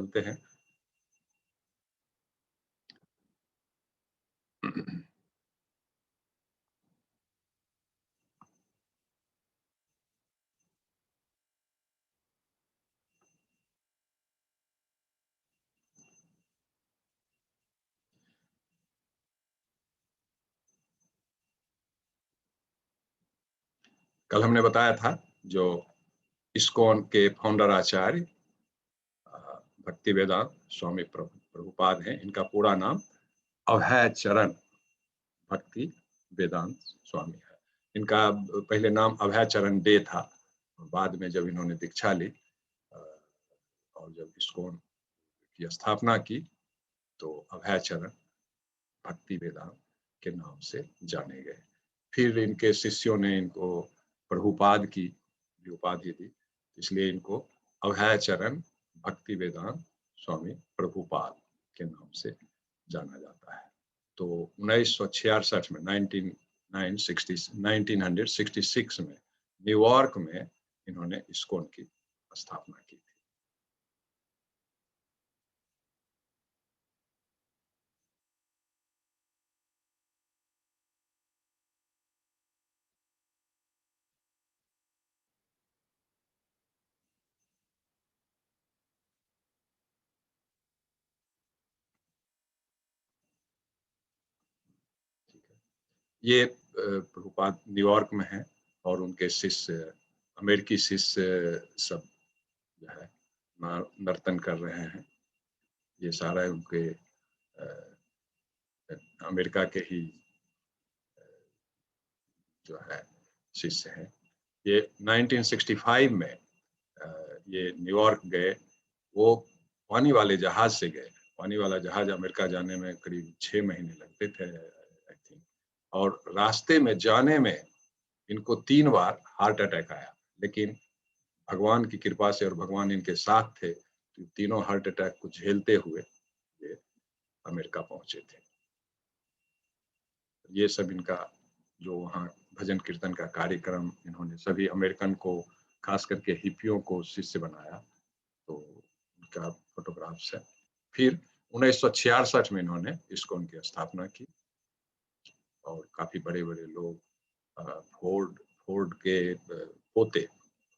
चलते हैं। कल हमने बताया था जो इस्कॉन के फाउंडर आचार्य भक्ति वेदांत स्वामी प्रभुपाद हैं। इनका पूरा नाम अभय चरण भक्ति वेदांत स्वामी है। इनका पहले नाम अभय चरण डे था। बाद में जब इन्होंने दीक्षा ली और जब इस्कॉन की स्थापना की तो अभय चरण भक्ति वेदांत के नाम से जाने गए। फिर इनके शिष्यों ने इनको प्रभुपाद की भी उपाधि दी, इसलिए इनको अभय चरण भक्ति वेदांत स्वामी प्रभुपाद के नाम से जाना जाता है। तो 1966 में 1966 में न्यूयॉर्क में इन्होंने इस्कॉन की स्थापना की थी। ये प्रभुपाद न्यूयॉर्क में हैं और उनके शिष्य अमेरिकी शिष्य सब जो है नर्तन कर रहे हैं। ये सारा उनके अमेरिका के ही जो है शिष्य हैं। ये 1965 में ये न्यूयॉर्क गए। वो पानी वाले जहाज से गए। पानी वाला जहाज अमेरिका जाने में करीब 6 महीने लगते थे आई थिंक। और रास्ते में जाने में इनको 3 बार हार्ट अटैक आया, लेकिन भगवान की कृपा से और भगवान इनके साथ थे तो तीनों हार्ट अटैक को झेलते हुए ये अमेरिका पहुंचे थे। ये सब इनका जो वहाँ भजन कीर्तन का कार्यक्रम, इन्होंने सभी अमेरिकन को, खास करके हिप्पियों को शिष्य बनाया, तो उनका फोटोग्राफ्स है। फिर 1966 में इन्होंने इस्कॉन की स्थापना की और काफी बड़े बड़े लोग, फोर्ड के पोते,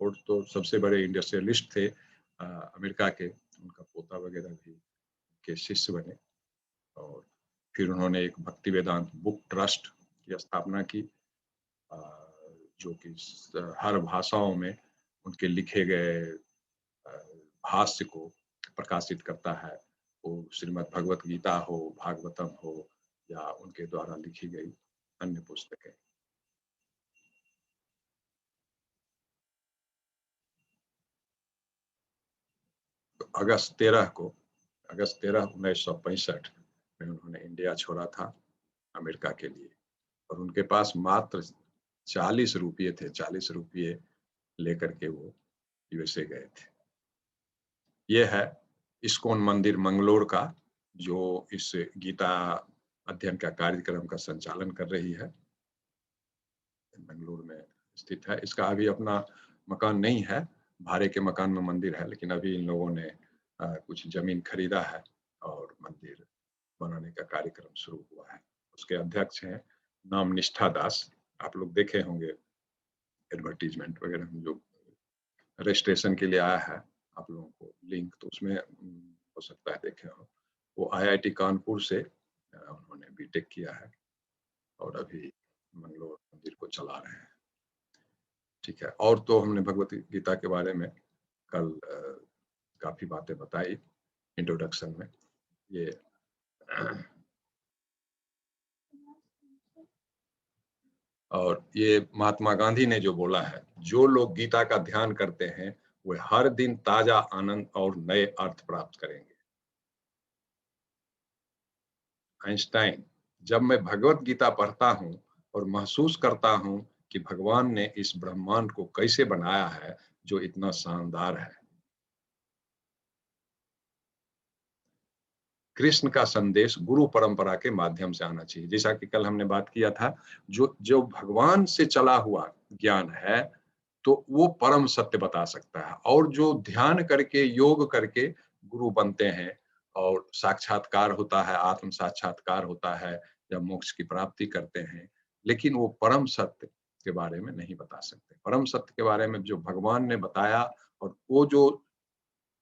फोर्ड तो सबसे बड़े इंडस्ट्रियलिस्ट थे अमेरिका के, उनका पोता वगैरह भी के शिष्य बने। और फिर उन्होंने एक भक्ति वेदांत बुक ट्रस्ट की स्थापना की जो कि हर भाषाओं में उनके लिखे गए भाष्य को प्रकाशित करता है। वो श्रीमद् भगवत गीता हो, भागवतम हो या उनके द्वारा लिखी गई अन्य पुस्तकें। तो अगस्त 13, 1965 में उन्होंने इंडिया छोड़ा था अमेरिका के लिए और उनके पास मात्र 40 रुपये थे। 40 रुपये लेकर के वो यूएसए गए थे। ये है इस्कॉन मंदिर मंगलोर का, जो इस गीता अध्ययन का कार्यक्रम का संचालन कर रही है, मंगलोर में स्थित है। इसका अभी अपना मकान नहीं है, भाड़े के मकान में मंदिर है, लेकिन अभी इन लोगों ने कुछ जमीन खरीदा है और मंदिर बनाने का कार्यक्रम शुरू हुआ है। उसके अध्यक्ष हैं नाम निष्ठा दास। आप लोग देखे होंगे एडवर्टीजमेंट वगैरह में, जो रजिस्ट्रेशन के लिए आया है आप लोगों को लिंक, तो उसमें हो सकता है देखे हो। वो आईआईटी कानपुर से उन्होंने बीटेक किया है और अभी मंगलोर मंदिर को चला रहे हैं। ठीक है। और तो हमने भगवत गीता के बारे में कल काफी बातें बताई इंट्रोडक्शन में। ये और ये महात्मा गांधी ने जो बोला है, जो लोग गीता का ध्यान करते हैं वे हर दिन ताजा आनंद और नए अर्थ प्राप्त करेंगे। आइंस्टाइन, जब मैं भगवत गीता पढ़ता हूं और महसूस करता हूं कि भगवान ने इस ब्रह्मांड को कैसे बनाया है जो इतना शानदार है। कृष्ण का संदेश गुरु परंपरा के माध्यम से आना चाहिए। जैसा कि कल हमने बात किया था, जो भगवान से चला हुआ ज्ञान है तो वो परम सत्य बता सकता है, और जो ध्यान करके योग करके गुरु बनते हैं और साक्षात्कार होता है, आत्म साक्षात्कार होता है, जब मोक्ष की प्राप्ति करते हैं, लेकिन वो परम सत्य के बारे में नहीं बता सकते। परम सत्य के बारे में जो भगवान ने बताया और वो जो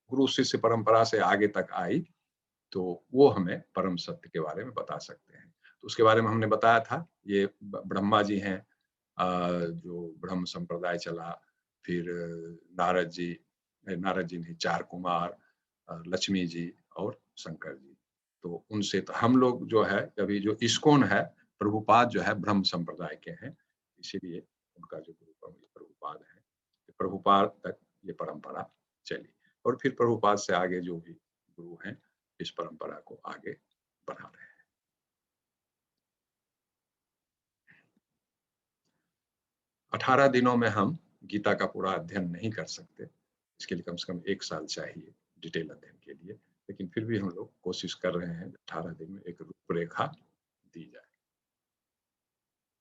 गुरु शिष्य परंपरा से आगे तक आई, तो वो हमें परम सत्य के बारे में बता सकते हैं। तो उसके बारे में हमने बताया था, ये ब्रह्मा जी हैं, जो ब्रह्म संप्रदाय चला, फिर नारद जी नहीं, चार कुमार, लक्ष्मी जी और शंकर जी। तो उनसे तो हम लोग जो है, अभी जो इस्कॉन है, प्रभुपाद जो है ब्रह्म संप्रदाय के हैं, इसीलिए उनका जो गुरु प्रभुपाद है, प्रभुपाद तक ये परंपरा चली और फिर प्रभुपाद से आगे जो भी गुरु हैं इस परंपरा को आगे बढ़ा रहे हैं। 18 दिनों में हम गीता का पूरा अध्ययन नहीं कर सकते, इसके लिए कम से कम 1 साल चाहिए डिटेल अध्ययन के लिए, लेकिन फिर भी हम लोग कोशिश कर रहे हैं 18 दिन में एक रूपरेखा दी जाए।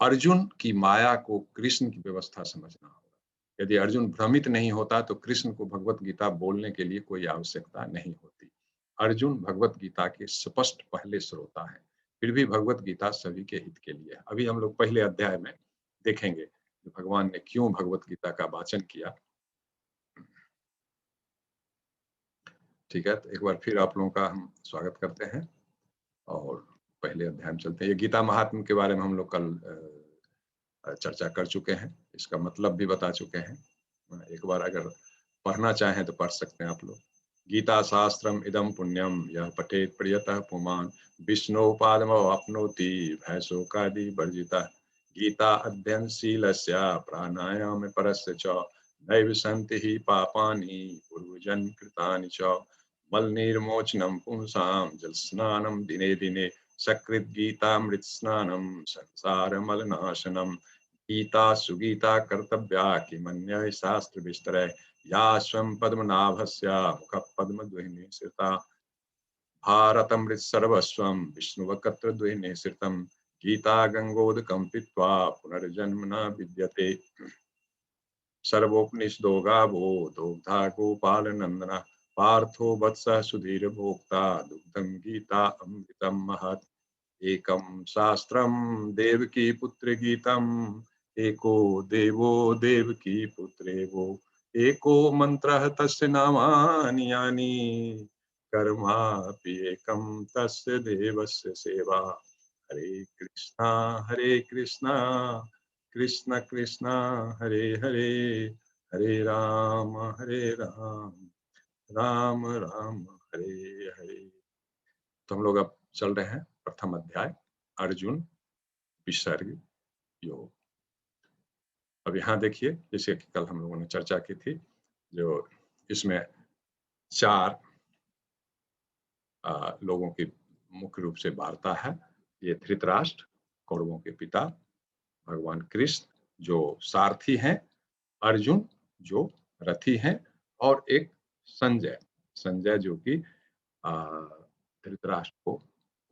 अर्जुन की माया को कृष्ण की व्यवस्था समझना होगा। यदि अर्जुन भ्रमित नहीं होता तो कृष्ण को भगवत गीता बोलने के लिए कोई आवश्यकता नहीं होती। अर्जुन भगवत गीता के स्पष्ट पहले श्रोता है, फिर भी भगवत गीता सभी के हित के लिए है। अभी हम लोग पहले अध्याय में देखेंगे कि भगवान ने क्यों भगवत गीता का वाचन किया। ठीक है, तो एक बार फिर आप लोगों का हम स्वागत करते हैं और पहले अध्याय में चलते हैं। ये गीता महात्म्य के बारे में हम लोग कल चर्चा कर चुके हैं, इसका मतलब भी बता चुके हैं। एक बार अगर पढ़ना चाहें तो पढ़ सकते हैं आप लोग। गीता शास्त्रम इदम पुण्यम यह पठेत प्रियतः पुमान् विष्णोपादमवाप्नोति भयशोकादि वर्जितः। गीता अध्ययनशीलस्य प्राणायाम परस्य च नैव सन्ति हि पापानि पूर्वजन्म कृतानि च। मलनिर्मोचनं पुंसां जलस्नानं दिने दिने सकृत् गीतामृत स्नानं संसारमलनाशनम्। गीता सुगीता कर्तव्या किमन्यः शास्त्र विस्तरैः या स्वं पद्मनाभस्य मुखपद्मद्वहिनी श्रिता। भारतमृत सर्वस्वं विष्णुवक्त्रद्वहिनी श्रितं। गीता गंगोदकं पीत्वा पुनर्जन्म न विद्यते। सर्वोपनिषदो गावो दोग्धा गोपालनंदना। पार्थो वत्सः सुधीर भोक्ता दुग्धं गीता अमृतं महत्। एकं शास्त्रं देवकी पुत्र गीतम् एको देवो देवकी पुत्रेवो एको मंत्रः तस्य नामानि यानि कर्मापि एकं तस्य देवस्य सेवा। हरे कृष्णा कृष्ण कृष्ण हरे हरे हरे राम राम राम हरे हरे। तो हम लोग अब चल रहे हैं प्रथम अध्याय, अर्जुन विसर्ग योग। अब यहाँ देखिए, जैसे कि कल हम लोगों ने चर्चा की थी, जो इसमें 4 लोगों की मुख्य रूप से वार्ता है। ये धृतराष्ट्र, कौरवों के पिता, भगवान कृष्ण जो सारथी हैं, अर्जुन जो रथी हैं और एक संजय, जो कि धृतराष्ट्र को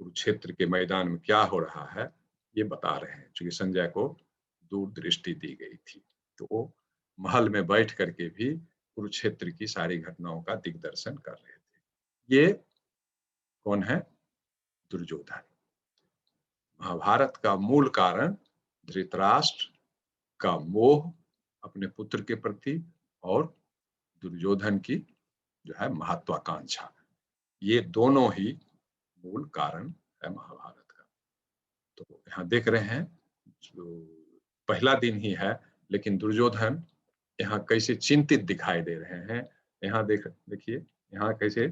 कुरुक्षेत्र के मैदान में क्या हो रहा है ये बता रहे हैं, क्योंकि संजय को दूरदृष्टि दी गई थी, तो वो महल में बैठ करके भी कुरुक्षेत्र की सारी घटनाओं का दिग्दर्शन कर रहे थे। ये कौन है? दुर्योधन। महाभारत का मूल कारण धृतराष्ट्र का मोह अपने पुत्र के प्रति और दुर्योधन की जो है महत्वाकांक्षा, ये दोनों ही मूल कारण है महाभारत का। तो यहाँ देख रहे हैं, जो पहला दिन ही है लेकिन दुर्योधन यहाँ कैसे चिंतित दिखाई दे रहे हैं। यहाँ देखिए यहाँ कैसे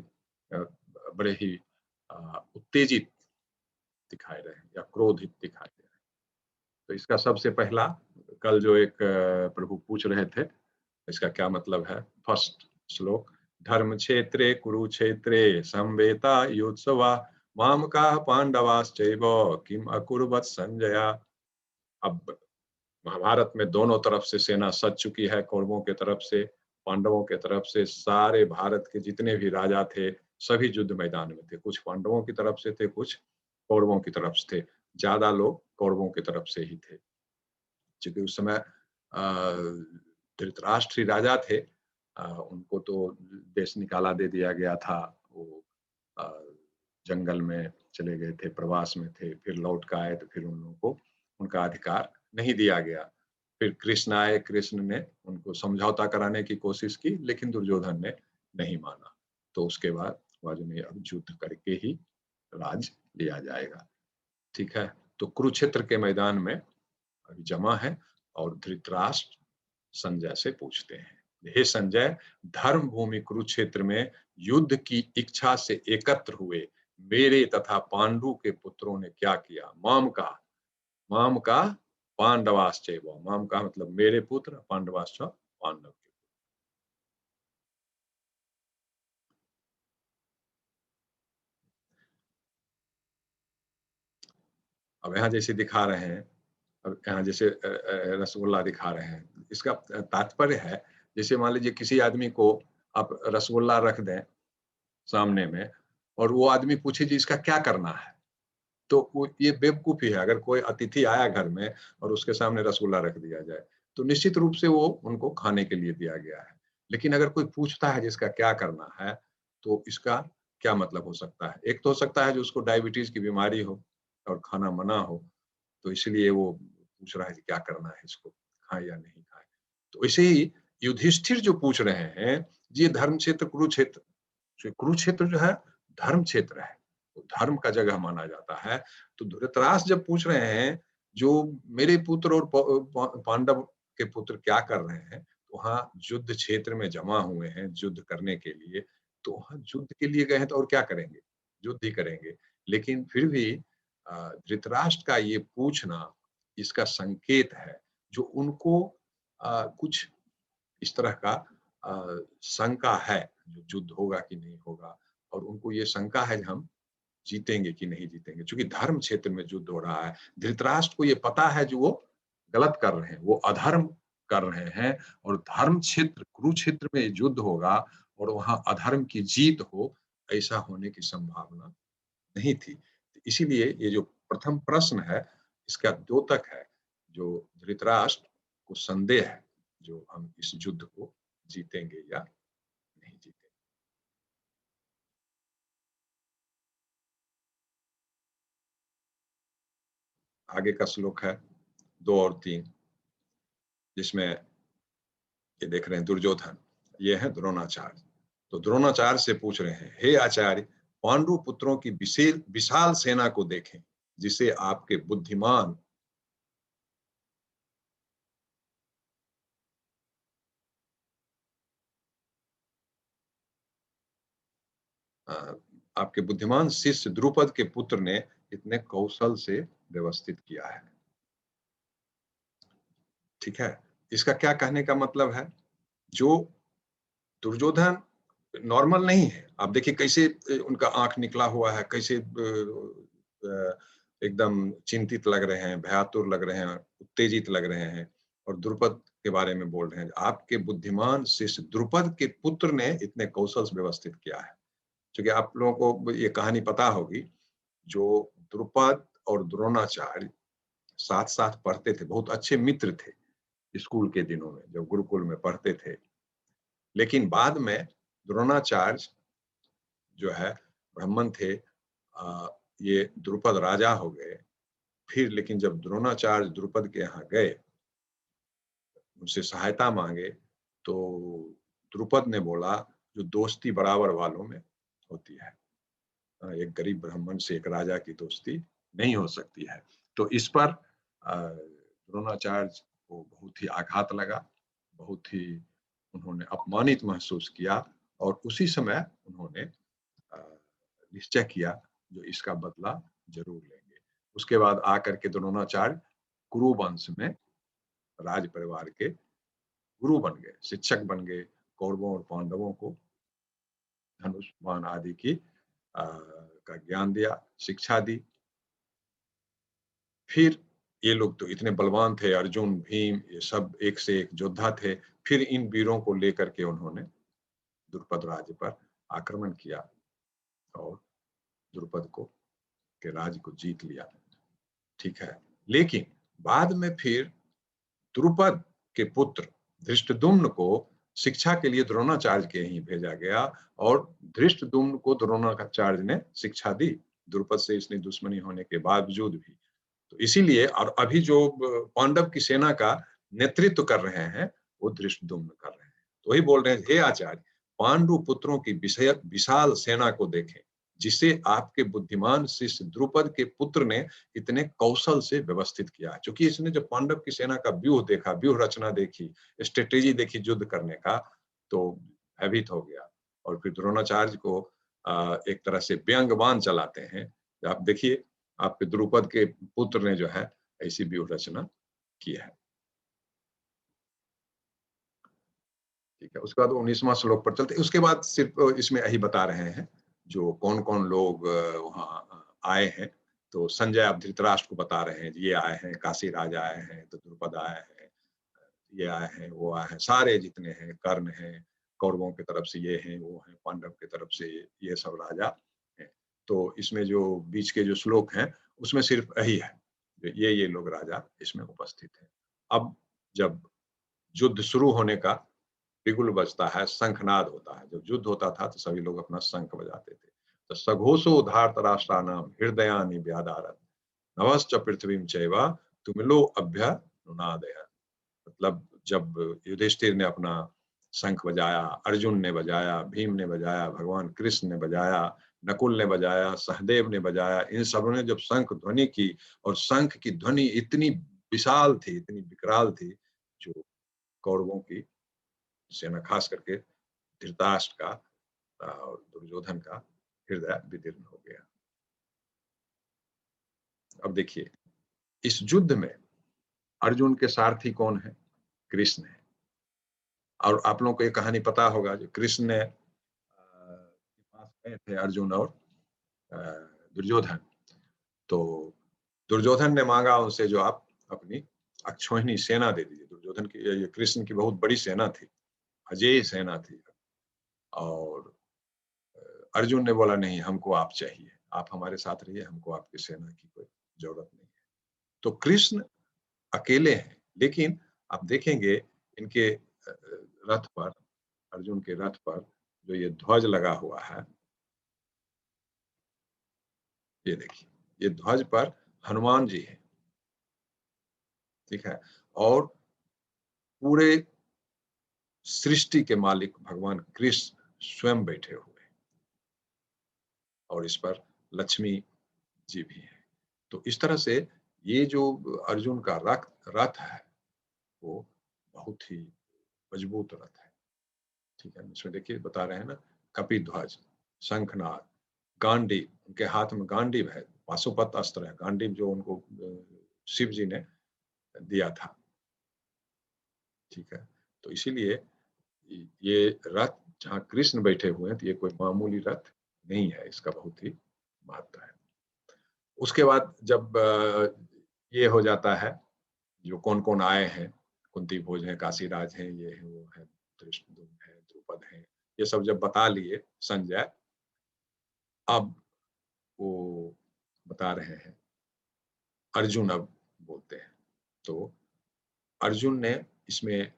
बड़े ही उत्तेजित दिखाई रहे हैं या क्रोधित दिखाई दे रहे हैं। तो इसका सबसे पहला, कल जो एक प्रभु पूछ रहे थे, इसका क्या मतलब है? फर्स्ट श्लोक, धर्म क्षेत्रे कुरुक्षेत्रे संवेता योत्सवा मामका पांडवाश्चैव किम अकुर्वत संजया। अब महाभारत में दोनों तरफ से सेना सज चुकी है, कौरवों के तरफ से, पांडवों के तरफ से। सारे भारत के जितने भी राजा थे सभी युद्ध मैदान में थे, कुछ पांडवों की तरफ से थे, कुछ कौरवों की तरफ से थे। ज्यादा लोग कौरवों की तरफ से ही थे, क्योंकि उस समय धृतराष्ट्र राजा थे, उनको तो देश निकाला दे दिया गया था, वो जंगल में चले गए थे, प्रवास में थे, फिर लौट कर आए तो फिर उन लोगों को उनका अधिकार नहीं दिया गया। फिर कृष्ण आए, कृष्ण ने उनको समझौता कराने की कोशिश की, लेकिन दुर्योधन ने नहीं माना। तो उसके बाद हुआ जो नहीं, अब युद्ध करके ही राज लिया जाएगा। ठीक है? तो कुरुक्षेत्र के मैदान में अभी जमा है और धृतराष्ट्र संजय से पूछते हैं, हे संजय, धर्म भूमि कुरुक्षेत्र में युद्ध की इच्छा से एकत्र हुए मेरे तथा पांडु के पुत्रों ने क्या किया? माम का पांडवाश्चैव, माम का मतलब मेरे पुत्र, पांडवाश्च पांडव के। अब यहाँ जैसे दिखा रहे हैं, अब यहाँ जैसे रसगुल्ला दिखा रहे हैं, इसका तात्पर्य है, जैसे मान लीजिए किसी आदमी को आप रसगुल्ला रख दें सामने में और वो आदमी पूछे जी इसका क्या करना है? तो वो ये बेवकूफ़ी है। अगर कोई अतिथि आया घर में और उसके सामने रसगुल्ला रख दिया जाए, तो निश्चित रूप से वो उनको खाने के लिए दिया गया है। लेकिन अगर कोई पूछता है जिसका क्या करना है, तो इसका क्या मतलब हो सकता है? एक तो हो सकता है जो उसको डायबिटीज़ की बीमारी हो और खाना मना हो, तो इसलिए वो पूछ रहा है कि क्या करना है इसको, खाएँ या नहीं खाएँ? तो ऐसे ही युधिष्ठिर जो पूछ रहे हैं, ये धर्म क्षेत्र कुरुक्षेत्र, जो कुरुक्षेत्र जो है धर्म क्षेत्र है, तो धर्म का जगह माना जाता है। तो धृतराष्ट्र जब पूछ रहे हैं, जो मेरे पुत्र और पांडव के पुत्र क्या कर रहे हैं, तो वहाँ युद्ध क्षेत्र में जमा हुए हैं युद्ध करने के लिए, तो वहाँ युद्ध के लिए गए हैं तो और क्या करेंगे? युद्ध ही करेंगे। लेकिन फिर भी धृतराष्ट्र का ये पूछना इसका संकेत है, जो उनको कुछ इस तरह का शंका है, जो युद्ध होगा कि नहीं होगा, और उनको ये शंका है कि हम जीतेंगे कि नहीं जीतेंगे, चूँकि धर्म क्षेत्र में युद्ध हो रहा है। धृतराष्ट्र को ये पता है जो वो गलत कर रहे हैं, वो अधर्म कर रहे हैं और धर्म क्षेत्र कुरुक्षेत्र में युद्ध होगा और वहाँ अधर्म की जीत हो, ऐसा होने की संभावना नहीं थी। इसीलिए ये जो प्रथम प्रश्न है, इसका द्योतक है, जो धृतराष्ट्र को संदेह है, जो हम इस युद्ध को जीतेंगे या नहीं जीतेंगे। आगे का श्लोक है 2 और 3, जिसमें ये देख रहे हैं दुर्योधन, ये है द्रोणाचार्य। तो द्रोणाचार्य से पूछ रहे हैं, हे आचार्य, पांडु पुत्रों की विशाल सेना को देखें, जिसे आपके बुद्धिमान अ, आपके बुद्धिमान शिष्य द्रुपद के पुत्र ने इतने कौशल से व्यवस्थित किया है। ठीक है? इसका क्या कहने का मतलब है? जो दुर्योधन नॉर्मल नहीं है। आप देखिए कैसे उनका आँख निकला हुआ है, कैसे एकदम चिंतित लग रहे हैं, भयातुर लग रहे हैं, उत्तेजित लग रहे हैं और द्रुपद के बारे में बोल रहे हैं। आपके बुद्धिमान शिष्य द्रुपद के पुत्र ने इतने कौशल से व्यवस्थित किया है। क्योंकि आप लोगों को ये कहानी पता होगी, जो द्रुपद और द्रोणाचार्य साथ-साथ पढ़ते थे, बहुत अच्छे मित्र थे स्कूल के दिनों में, जब गुरुकुल में पढ़ते थे। लेकिन बाद में द्रोणाचार्य जो है ब्राह्मण थे, ये द्रुपद राजा हो गए। फिर लेकिन जब द्रोणाचार्य द्रुपद के यहाँ गए, उनसे सहायता माँगे, तो द्रुपद ने बोला, जो दोस्ती बराबर वालों में होती है। एक गरीब ब्राह्मण से एक राजा की दोस्ती नहीं हो सकती है। तो इस पर द्रोणाचार्य को बहुत ही आघात लगा, बहुत ही उन्होंने अपमानित महसूस किया और उसी समय उन्होंने अ, निश्चय किया जो इसका बदला ज़रूर लेंगे। उसके बाद आकर के द्रोणाचार्य कुरु वंश में राज परिवार के गुरु बन गए, शिक्षक बन गए, कौरवों और पांडवों को धनुष बाण आदि की का ज्ञान दिया, शिक्षा दी। फिर ये लोग तो इतने बलवान थे, अर्जुन, भीम, ये सब एक से एक योद्धा थे। फिर इन वीरों को लेकर के उन्होंने द्रुपद राज्य पर आक्रमण किया और द्रुपद को के राज्य को जीत लिया। ठीक है। लेकिन बाद में फिर द्रुपद के पुत्र धृष्टद्युम्न को शिक्षा के लिए द्रोणाचार्य के ही भेजा गया और धृष्टद्युम्न को द्रोणाचार्य ने शिक्षा दी, द्रुपद से इसने दुश्मनी होने के बावजूद भी। तो इसीलिए और अभी जो पांडव की सेना का नेतृत्व कर रहे हैं, वो धृष्टद्युम्न कर रहे हैं। तो वही बोल रहे हैं, हे आचार्य, पांडु पुत्रों की विशाल सेना को देखें, जिसे आपके बुद्धिमान शिष्य द्रुपद के पुत्र ने इतने कौशल से व्यवस्थित किया। क्योंकि इसने जब पांडव की सेना का व्यूह देखा, व्यूह रचना देखी, स्ट्रेटेजी देखी युद्ध करने का, तो भयभीत हो गया। और फिर द्रोणाचार्य को एक तरह से व्यंग्यबाण चलाते हैं। आप देखिए, आपके द्रुपद के पुत्र ने जो है ऐसी व्यूह रचना की है। ठीक है, उसके बाद 19वां श्लोक पर चलते। उसके बाद सिर्फ इसमें यही बता रहे हैं जो कौन-कौन लोग वहाँ आए हैं। तो संजय अब धृतराष्ट्र को बता रहे हैं, ये आए हैं, काशीराज आए हैं, तो द्रुपद आए हैं, ये आए हैं, वो आए हैं, सारे जितने हैं, कर्ण हैं, कौरवों की तरफ से ये हैं, वो हैं, पांडव की तरफ से ये सब राजा हैं। तो इसमें जो बीच के जो श्लोक हैं, उसमें सिर्फ यही है, ये लोग राजा इसमें उपस्थित हैं। अब जब युद्ध शुरू होने का बिगुल बजता है, शंखनाद होता है। जब युद्ध होता था तो सभी लोग अपना शंख बजाते थे। तो सघोषो धार्तराष्ट्राणाम हृदयानि व्यादारत् नभश्च पृथ्वीं चैव तुमिलो अभ्यनुनादयः। मतलब जब युधिष्ठिर ने अपना शंख बजाया, अर्जुन ने बजाया, भीम ने बजाया, भगवान कृष्ण ने बजाया, नकुल ने बजाया, सहदेव ने बजाया, इन सबों ने जब शंख ध्वनि की और शंख की ध्वनि इतनी विशाल थी, इतनी विकराल थी, जो कौरवों की सेना खास करके धृतराष्ट्र का और दुर्योधन का हृदय विदीर्ण हो गया। अब देखिए, इस युद्ध में अर्जुन के सारथी कौन है? कृष्ण है। और आप लोगों को ये कहानी पता होगा, जो कृष्ण ने के पास गए थे अर्जुन और अ, दुर्योधन। तो दुर्योधन ने मांगा उनसे, जो आप अपनी अक्षौहिणी सेना दे दीजिए। दुर्योधन की, ये कृष्ण की बहुत बड़ी सेना थी, अजेय सेना थी। और अर्जुन ने बोला, नहीं, हमको आप चाहिए, आप हमारे साथ रहिए, हमको आपकी सेना की कोई जरूरत नहीं है। तो कृष्ण अकेले हैं, लेकिन आप देखेंगे इनके रथ पर, अर्जुन के रथ पर जो ये ध्वज लगा हुआ है, ये देखिए, ये ध्वज पर हनुमान जी हैं, ठीक है। और पूरे सृष्टि के मालिक भगवान कृष्ण स्वयं बैठे हुए हैं, और इस पर लक्ष्मी जी भी हैं। तो इस तरह से ये जो अर्जुन का रथ है, वो बहुत ही मजबूत रथ है, ठीक है। इसमें देखिए बता रहे हैं ना, कपिध्वज, शंखनाद, गांडीव, उनके हाथ में गांडीव है, पाशुपत अस्त्र है, गांडीव जो उनको शिव जी ने दिया था, ठीक है। तो इसीलिए ये रथ जहाँ कृष्ण बैठे हुए हैं, तो ये कोई मामूली रथ नहीं है, इसका बहुत ही महत्व है। उसके बाद जब ये हो जाता है, जो कौन-कौन आए हैं, कुंती भोज हैं, काशीराज हैं, ये हैं, वो हैं, धृष्टद्युम्न है, द्रुपद हैं, ये सब जब बता लिए संजय, अब वो बता रहे हैं, अर्जुन अब बोलते हैं। तो अर्जुन ने इसमें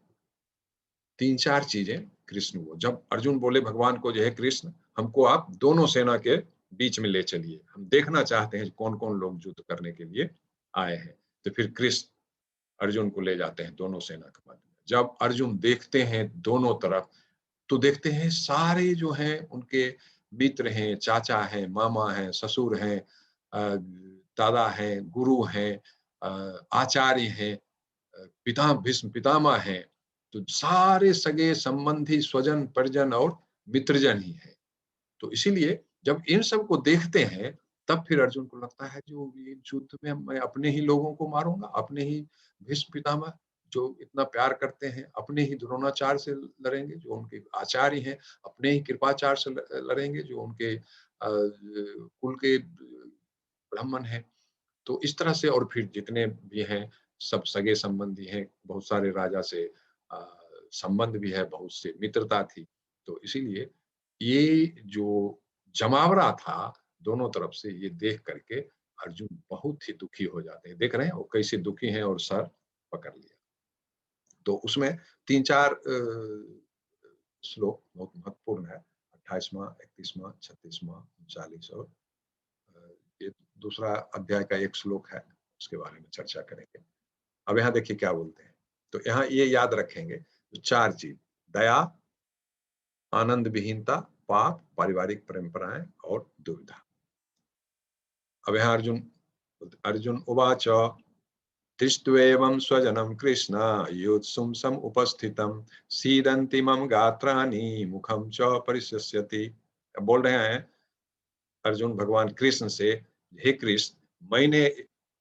3-4 चीजें कृष्ण को, जब अर्जुन बोले भगवान को, जो है कृष्ण, हमको आप दोनों सेना के बीच में ले चलिए, हम देखना चाहते हैं कौन-कौन लोग युद्ध करने के लिए आए हैं। तो फिर कृष्ण अर्जुन को ले जाते हैं दोनों सेना के मध्य में। जब अर्जुन देखते हैं दोनों तरफ, तो देखते हैं सारे जो हैं उनके मित्र हैं, चाचा हैं, मामा हैं, ससुर हैं, दादा हैं, गुरु हैं, आचार्य हैं, भीष्म पितामह हैं। तो सारे सगे संबंधी, स्वजन, परिजन और मित्रजन ही हैं। तो इसीलिए जब इन सब को देखते हैं, तब फिर अर्जुन को लगता है, जो ये युद्ध में मैं अपने ही लोगों को मारूंगा, अपने ही भीष्म पितामह जो इतना प्यार करते हैं, अपने ही द्रोणाचार्य से लड़ेंगे जो उनके आचार्य हैं, अपने ही कृपाचार्य से लड़ेंगे जो उनके कुल के ब्राह्मण हैं। तो इस तरह से, और फिर जितने भी हैं सब सगे संबंधी हैं, बहुत सारे राजा से अ, संबंध भी है, बहुत से मित्रता थी। तो इसीलिए ये जो जमावड़ा था दोनों तरफ से, ये देख करके अर्जुन बहुत ही दुखी हो जाते हैं। देख रहे हैं वो कैसे दुखी हैं, और सर पकड़ लिया। तो उसमें 3-4 श्लोक बहुत महत्वपूर्ण है। 28वां, 31वां, 36वां, 39 और ये दूसरा अध्याय का एक श्लोक है, उसके बारे में चर्चा करेंगे। अब यहाँ देखिए क्या बोलते हैं। तो यहाँ ये याद रखेंगे, तो 4 चीज, दया, आनंद विहीनता, पाप, पारिवारिक परंपराएं और दुविधा। अब यहाँ अर्जुन उवाच दृष्ट्वेवं स्वजनं कृष्ण योत्सुं समुपस्थितं सीदन्ति मम गात्राणि मुखं च परिशस्यति। बोल रहे हैं अर्जुन भगवान कृष्ण से, हे कृष्ण, मैंने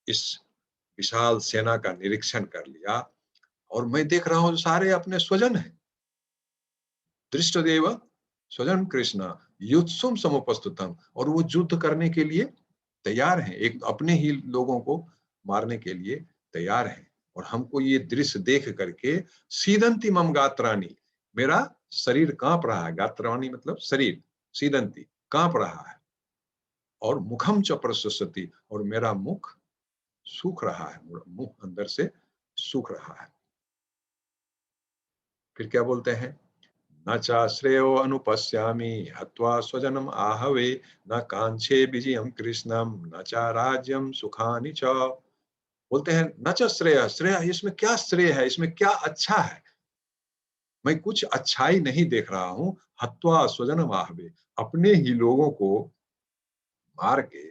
इस विशाल सेना का निरीक्षण कर लिया और मैं देख रहा हूं सारे अपने स्वजन हैं। दृष्टदेव स्वजन कृष्ण युत्सुम समुपस्थितम, और वो युद्ध करने के लिए तैयार हैं, एक अपने ही लोगों को मारने के लिए तैयार हैं। और हमको ये दृश्य देख करके सीदंती मम गात्राणी, मेरा शरीर कांप रहा है। गात्राणी मतलब शरीर, सीदंती कांप रहा है। और मुखम च प्रशस्यति, और मेरा मुख सूख रहा है, मुंह अंदर से सूख रहा है। फिर क्या बोलते हैं, न चा श्रेयो अनुपश्यामि हत्वा स्वजनम आहवे न कांक्षे विजयम कृष्णम न चा राज्यम सुखानि च। बोलते हैं न च श्रेय, श्रेय इसमें क्या श्रेय है, इसमें क्या अच्छा है, मैं कुछ अच्छाई नहीं देख रहा हूं। हत्वा स्वजनम आहवे, अपने ही लोगों को मार के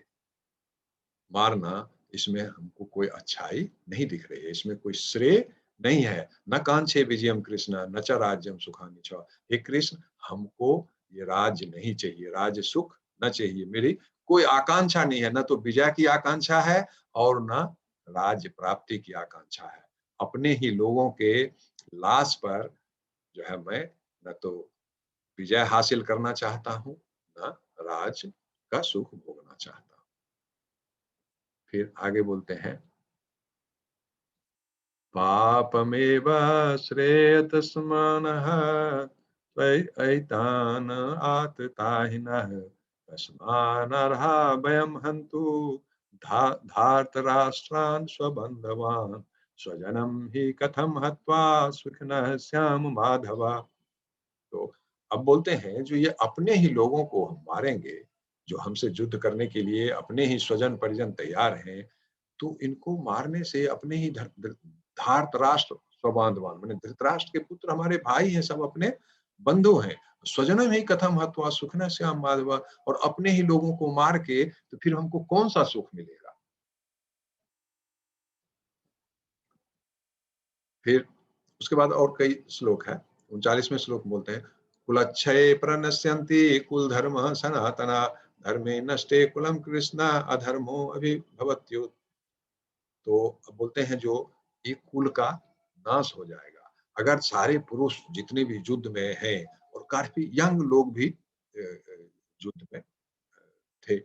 मारना, इसमें हमको कोई अच्छाई नहीं दिख रही है, इसमें कोई श्रेय नहीं है। न कांक्षे विजयम कृष्ण न च राज्यम सुखानि च। हे कृष्ण, हमको ये राज्य नहीं चाहिए, राज्य सुख न चाहिए, मेरी कोई आकांक्षा नहीं है, न तो विजय की आकांक्षा है और न राज्य प्राप्ति की आकांक्षा है। अपने ही लोगों के लाश पर जो है मैं न तो विजय हासिल करना चाहता हूँ, न राज का सुख भोगना चाहता हूँ। फिर आगे बोलते हैं, पापमेव श्रेयतस्मानः त्वयैतान् आतताहिनः तस्मानर्हा वयं हन्तु धार्तराष्ट्रान् स्वबन्धवान् स्वजनं हि कथं हत्वा सुखिनः स्याम माधव। तो अब बोलते हैं, जो ये अपने ही लोगों को हम मारेंगे, जो हमसे युद्ध करने के लिए अपने ही स्वजन परिजन तैयार हैं, तो इनको मारने से अपने ही धार्तराष्ट्र स्वबांधवान, माने धृतराष्ट्र के पुत्र हमारे भाई हैं, सब अपने बंधु हैं। स्वजनम ही कथम हत्वा सुखना श्याम माधव, और अपने ही लोगों को मार के तो फिर हमको कौन सा सुख मिलेगा। फिर उसके बाद और कई श्लोक है। 39वें श्लोक बोलते हैं, कुलक्षये प्रणश्यन्ति कुल धर्म सनातना धर्मे नष्टे कुलम कृष्ण अधर्मो अभिभवत्युत। तो अब बोलते हैं, जो ये कुल का नाश हो जाएगा अगर सारे पुरुष जितने भी युद्ध में हैं, और काफी यंग लोग भी युद्ध में थे,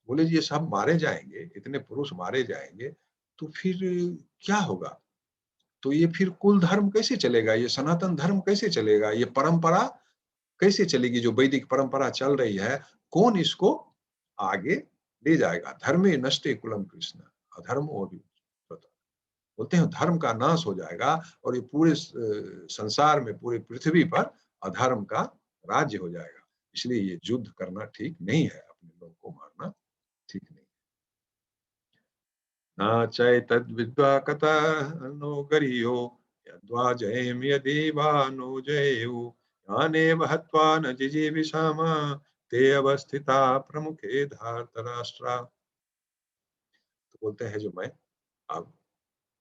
बोले ये सब मारे जाएंगे, इतने पुरुष मारे जाएंगे, तो फिर क्या होगा। तो ये फिर कुल धर्म कैसे चलेगा, ये सनातन धर्म कैसे चलेगा, ये परंपरा कैसे चलेगी, जो वैदिक परंपरा चल रही है, कौन इसको आगे ले जाएगा। धर्मे नष्टे कुलम कृष्ण अधर्मो भी, बोलते हैं धर्म का नाश हो जाएगा और ये पूरे संसार में, पूरी पृथ्वी पर अधर्म का राज्य हो जाएगा। इसलिए ये युद्ध करना ठीक नहीं है, अपने लोगों को मारना ठीक नहीं। न चैतद्विद्वा कतः नो गरियो यद्वा जयेम यदि वा नो जयेयु यानेव हत्वा न जिजीविषाम ते अवस्थिता प्रमुखे धार्तराष्ट्रा। तो बोलते हैं, जो मैं अब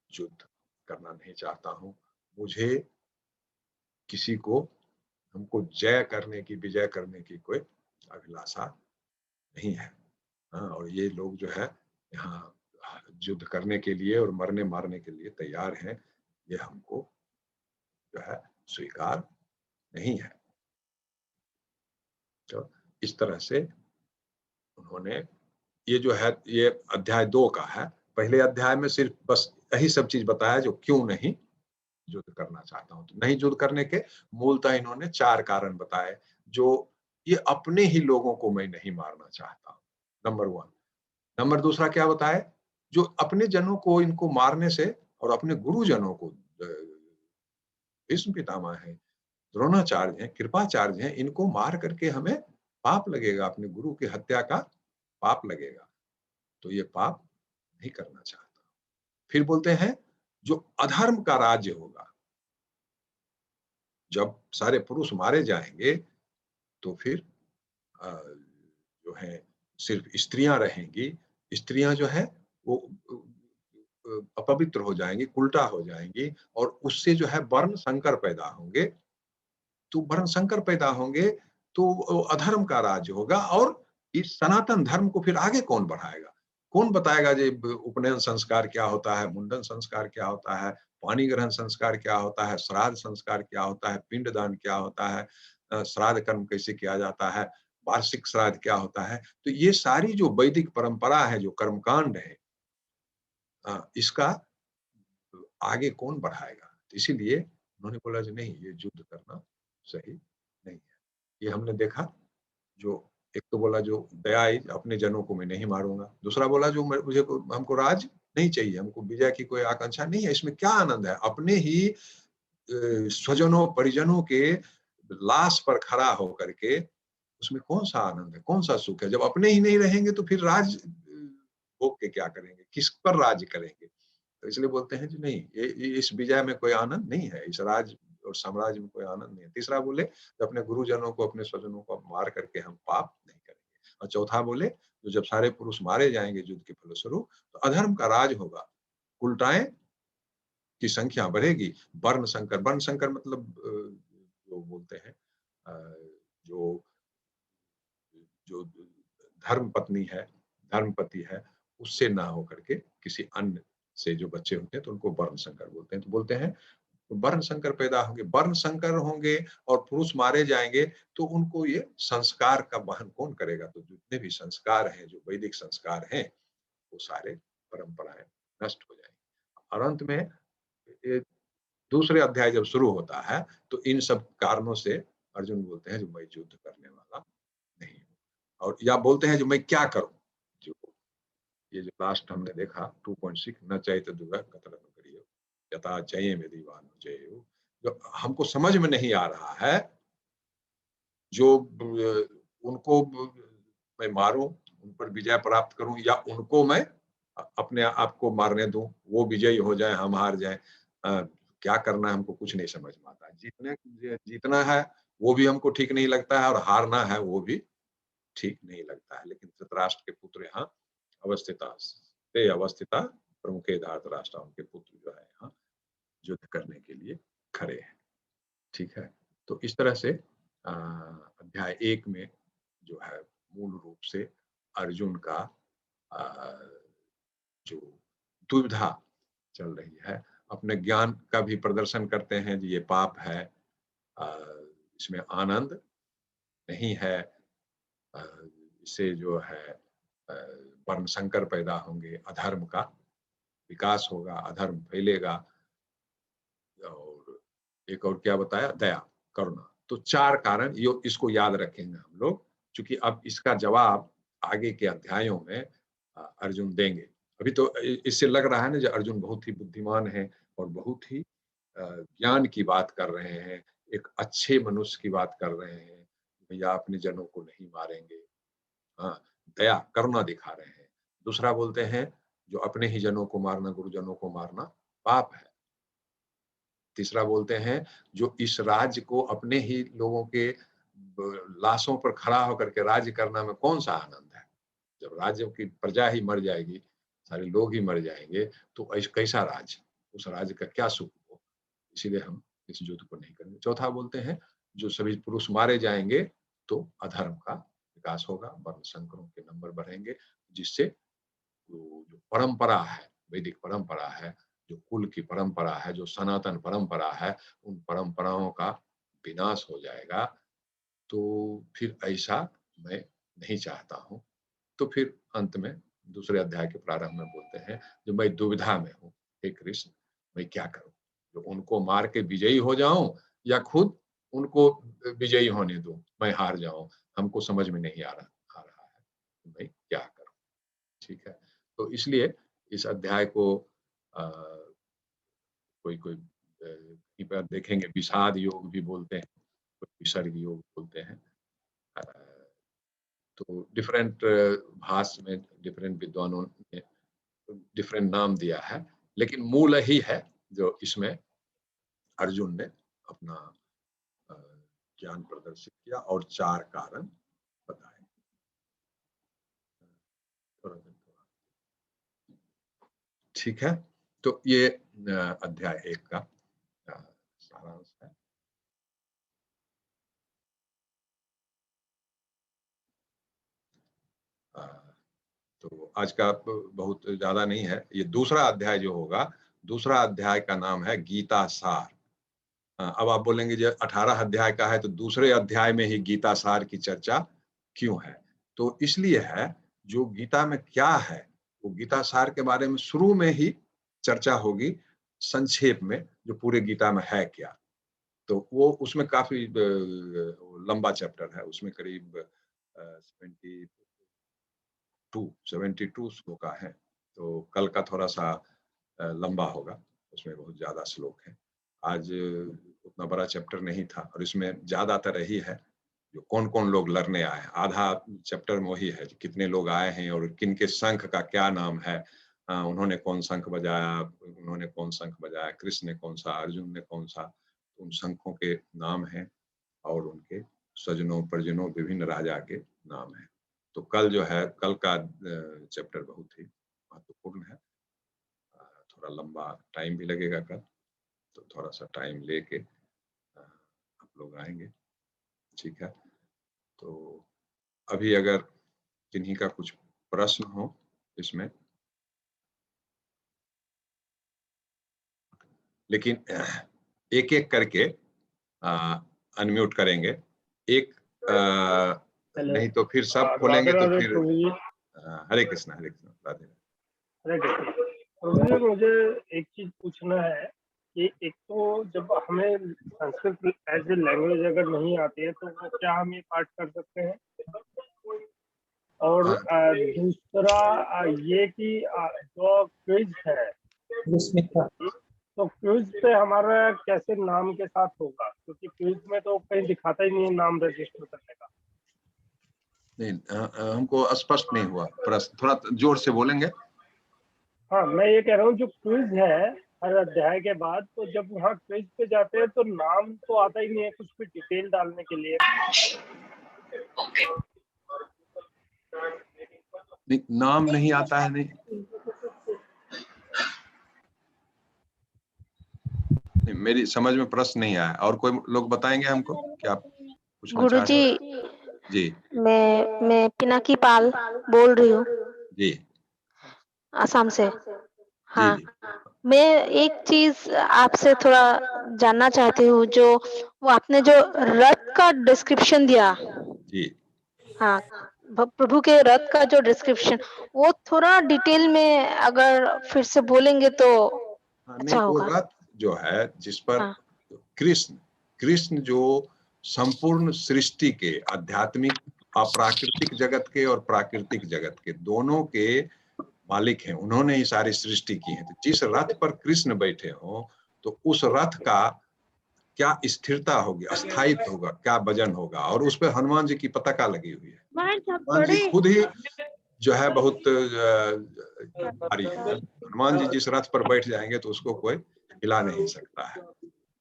युद्ध करना नहीं चाहता हूँ, मुझे किसी को, हमको जय करने की, विजय करने की कोई अभिलाषा नहीं है। हाँ, और ये लोग जो है यहाँ युद्ध करने के लिए और मरने मारने के लिए तैयार हैं, ये हमको जो है स्वीकार नहीं है। तो इस तरह से उन्होंने, ये जो है ये अध्याय 2 का है। पहले अध्याय में सिर्फ बस यही सब चीज बताया, जो क्यों नहीं युद्ध करना चाहता हूं। तो नहीं युद्ध करने के मूलतः इन्होंने 4 कारण बताए, जो ये अपने ही लोगों को मैं नहीं मारना चाहता, नंबर 1। नंबर दूसरा क्या बताए, जो अपने जनों को इनको मारने से, और अपने गुरुजनों को, भीष्म पितामह है, द्रोणाचार्य हैं, कृपाचार्य हैं, इनको मार करके हमें पाप लगेगा, अपने गुरु की हत्या का पाप लगेगा। तो ये पाप नहीं करना चाहता। फिर बोलते हैं जो अधर्म का राज्य होगा, जब सारे पुरुष मारे जाएँगे तो फिर अ, जो है सिर्फ स्त्रियाँ रहेंगी। स्त्रियाँ जो है वो अपवित्र हो जाएँगी, उल्टा हो जाएँगी और उससे जो है वर्ण संकर पैदा होंगे। तो वर्ण संकर पैदा होंगे तो अधर्म का राज्य होगा और इस सनातन धर्म को फिर आगे कौन बढ़ाएगा? कौन बताएगा जे ब उपनयन संस्कार क्या होता है, मुंडन संस्कार क्या होता है, पानी ग्रहण संस्कार क्या होता है, श्राद्ध संस्कार क्या होता है, पिंडदान क्या होता है, श्राद्ध कर्म कैसे किया जाता है, वार्षिक श्राद्ध क्या होता है। तो ये सारी जो वैदिक परंपरा है, जो कर्मकांड है, इसका आगे कौन बढ़ाएगा? तो इसीलिए उन्होंने बोला जी नहीं, ये युद्ध करना सही नहीं है। ये हमने देखा, जो एक तो बोला जो दया आई अपने जनों को मैं नहीं मारूँगा, दूसरा बोला जो मैं मुझे को हमको राज नहीं चाहिए, हमको विजय की कोई आकांक्षा नहीं है, इसमें क्या आनंद है? अपने ही स्वजनों, परिजनों के लाश पर खड़ा होकर के उसमें कौन-सा आनंद है, कौन-सा सुख है? जब अपने ही नहीं रहेंगे तो फिर राज भोग के क्या करेंगे? किस पर राज करेंगे? तो इसलिए बोलते हैं कि नहीं, ये इस विजय में कोई आनंद नहीं है, इस राज और साम्राज्य में कोई आनंद नहीं है। तीसरा बोले कि अपने गुरुजनों को, अपने स्वजनों को मार करके हम पाप नहीं करेंगे। और चौथा बोले, तो जब सारे पुरुष मारे जाएँगे युद्ध के फलस्वरूप, तो अधर्म का राज होगा। उल्टाएँ की संख्या बढ़ेगी। वर्ण संकर मतलब जो बोलते हैं अ, जो जो धर्म पत्नी है, धर्मपति है, उससे ना होकर के किसी अन्य से जो बच्चे होते हैं तो उनको वर्ण संकर बोलते हैं। तो बोलते हैं वर्ण संकर पैदा होंगे, वर्ण संकर होंगे और पुरुष मारे जाएँगे तो उनको ये संस्कार का वहन कौन करेगा? तो जितने भी संस्कार हैं, जो वैदिक संस्कार हैं, वो सारे परंपराएँ नष्ट हो जाएँगी। और अंत में ये दूसरे अध्याय जब शुरू होता है, तो इन सब कारणों से अर्जुन बोलते हैं जो मैं युद्ध करने वाला नहीं हूँ। और या बोलते हैं जो मैं क्या करूँ? जो ये जो लास्ट हमने देखा 2.6 न चैत दुर्गा कतरन करियो, यथा जयेम यदि जयेयु। जो हमको समझ में नहीं आ रहा है, जो उनको मैं मारूँ, उन पर विजय प्राप्त करूँ या उनको मैं अपने आप को मारने दूँ, वो विजयी हो जाएँ, हम हार जाएँ। क्या करना है हमको कुछ नहीं समझ में आता है। जीतना है वो भी हमको ठीक नहीं लगता है और हारना है वो भी ठीक नहीं लगता है। लेकिन धृतराष्ट्र के पुत्र यहाँ अवस्थिता प्रमुखे धातराष्ट्र, उनके पुत्र जो है यहाँ युद्ध करने के लिए खड़े हैं। ठीक है? तो इस तरह से अध्याय 1 में जो है मूल रूप से अर्जुन का अ, जो दुविधा चल रही है, अपने ज्ञान का भी प्रदर्शन करते हैं कि ये पाप है, अ, इसमें आनंद नहीं है, अ, इससे जो है अ, वर्ण संकर पैदा होंगे, अधर्म का विकास होगा, अधर्म फैलेगा और एक और क्या बताया? दया, करुणा। तो 4 कारण यो इसको याद रखेंगे हम लोग, चूँकि अब इसका जवाब आगे के अध्यायों में अर्जुन देंगे। अभी तो इससे लग रहा है ना, जो अर्जुन बहुत ही बुद्धिमान हैं और बहुत ही ज्ञान की बात कर रहे हैं, एक अच्छे मनुष्य की बात कर रहे हैं, भैया अपने जनों को नहीं मारेंगे। हाँ, दया, करुणा दिखा रहे हैं। दूसरा बोलते हैं, जो अपने ही जनों को मारना, गुरुजनों को मारना पाप है। तीसरा बोलते हैं, जो इस राज्य को अपने ही लोगों के लाशों पर खड़ा होकर के राज्य करना में कौन-सा आनंद है? जब राज्य की प्रजा ही मर जाएगी, सारे लोग ही मर जाएँगे, तो कैसा राज्य? उस राज्य का क्या सुख हो? इसीलिए हम इस युद्ध को नहीं करेंगे। चौथा बोलते हैं, जो सभी पुरुष मारे जाएँगे, तो अधर्म का विकास होगा, वर्ण संकरों के नंबर बढ़ेंगे, जिससे जो परंपरा है, वैदिक परंपरा है, जो कुल की परंपरा है, जो सनातन परंपरा है, उन परंपराओं का विनाश हो जाएगा। तो फिर ऐसा मैं नहीं चाहता हूँ। तो फिर अंत में दूसरे अध्याय के प्रारंभ में बोलते हैं, जो मैं दुविधा में हूँ, हे कृष्ण, मैं क्या करूँ? जो उनको मार के विजयी हो जाऊँ या खुद उनको विजयी होने दूँ, मैं हार जाऊँ, हमको समझ में नहीं आ रहा है, मैं क्या करूँ? ठीक है? तो इसलिए इस अध्याय को कोई-कोई कहीं पर देखेंगे विषाद योग भी बोलते हैं। विसर्ग योग बोलते हैं। तो डिफरेंट भाषा में डिफरेंट विद्वानों ने डिफरेंट नाम दिया है, लेकिन मूल ही है जो इसमें अर्जुन ने अपना अ, ज्ञान प्रदर्शित किया और 4 कारण बताए। ठीक है, तो ये अध्याय 1 का सारांश है। तो आज का बहुत ज्यादा नहीं है। ये दूसरा अध्याय जो होगा, दूसरा अध्याय का नाम है गीता सार। अब आप बोलेंगे जो 18 अध्याय का है तो दूसरे अध्याय में ही गीता सार की चर्चा क्यों है? तो इसलिए है, जो गीता में क्या है वो गीता सार के बारे में शुरू में ही चर्चा होगी संक्षेप में, जो पूरे गीता में है क्या। तो वो उसमें काफी लंबा चैप्टर है, उसमें करीब 72 श्लोक का है। तो कल का थोड़ा सा लंबा होगा, उसमें बहुत ज्यादा श्लोक है। आज उतना बड़ा चैप्टर नहीं था और इसमें ज्यादातर यही है जो कौन कौन लोग लड़ने आए हैं। आधा चैप्टर में वही है कितने लोग आए हैं और किन के शंख का क्या नाम है। उन्होंने कौन शंख बजाया, उन्होंने कौन शंख बजाया, कृष्ण ने कौन सा, अर्जुन ने कौन सा, उन शंखों के नाम हैं और उनके स्वजनों परिजनों विभिन्न राजा के नाम हैं। तो कल जो है, कल का चैप्टर बहुत ही महत्वपूर्ण है। थोड़ा लंबा टाइम भी लगेगा कल, तो थोड़ा सा टाइम लेके आप लोग आएंगे। ठीक है, तो अभी अगर किन्हीं का कुछ प्रश्न हो इसमें, लेकिन एक एक करके अनम्यूट करेंगे। एक नहीं तो फिर सब खोलेंगे तो फिर हरे कृष्णा हरे कृष्णा राधे हरे कृष्णा। प्रभु जी, मुझे एक चीज पूछना है कि एक तो जब हमें संस्कृत एज ए लैंग्वेज अगर नहीं आती है तो वो क्या हम ये पाठ कर सकते हैं? और दूसरा ये कि जो क्विज है तो क्विज पे हमारा कैसे नाम के साथ होगा? क्योंकि क्विज में तो कहीं दिखाता ही नहीं है नाम रजिस्टर करने का। नहीं, हमको स्पष्ट नहीं हुआ प्रश्न, थोड़ा जोर से बोलेंगे। हाँ, मैं ये कह रहा हूँ जो क्विज है हर अध्याय के बाद, तो जब वहाँ क्विज पे जाते हैं तो नाम तो आता ही नहीं है कुछ भी डिटेल डालने के लिए। नहीं, नाम नहीं आता है। नहीं, नहीं मेरी समझ में प्रश्न नहीं आया। और कोई लोग बताएंगे हमको क्या पूछना गुरुजी जी? मैं पिनाकी पाल बोल रही हूँ जी असम से। हाँ, जी मैं एक चीज आपसे थोड़ा जानना चाहती हूँ, जो वो आपने जो रथ का डिस्क्रिप्शन दिया, जी। हाँ, प्रभु के रथ का जो डिस्क्रिप्शन, वो थोड़ा डिटेल में अगर फिर से बोलेंगे तो अच्छा नहीं, वो होगा। रथ जो है जिस पर हाँ, कृष्ण कृष्ण जो संपूर्ण सृष्टि के आध्यात्मिक अप्राकृतिक जगत के और प्राकृतिक जगत के दोनों के मालिक हैं, उन्होंने ही सारी सृष्टि की है। तो जिस रथ पर कृष्ण बैठे हो तो उस रथ का क्या स्थिरता होगी, स्थायित्व होगा, क्या वजन होगा, और उस पर हनुमान जी की पताका लगी हुई है। हनुमान जी खुद ही जो है बहुत भारी है। हनुमान जी जिस रथ पर बैठ जाएंगे तो उसको कोई हिला नहीं सकता है।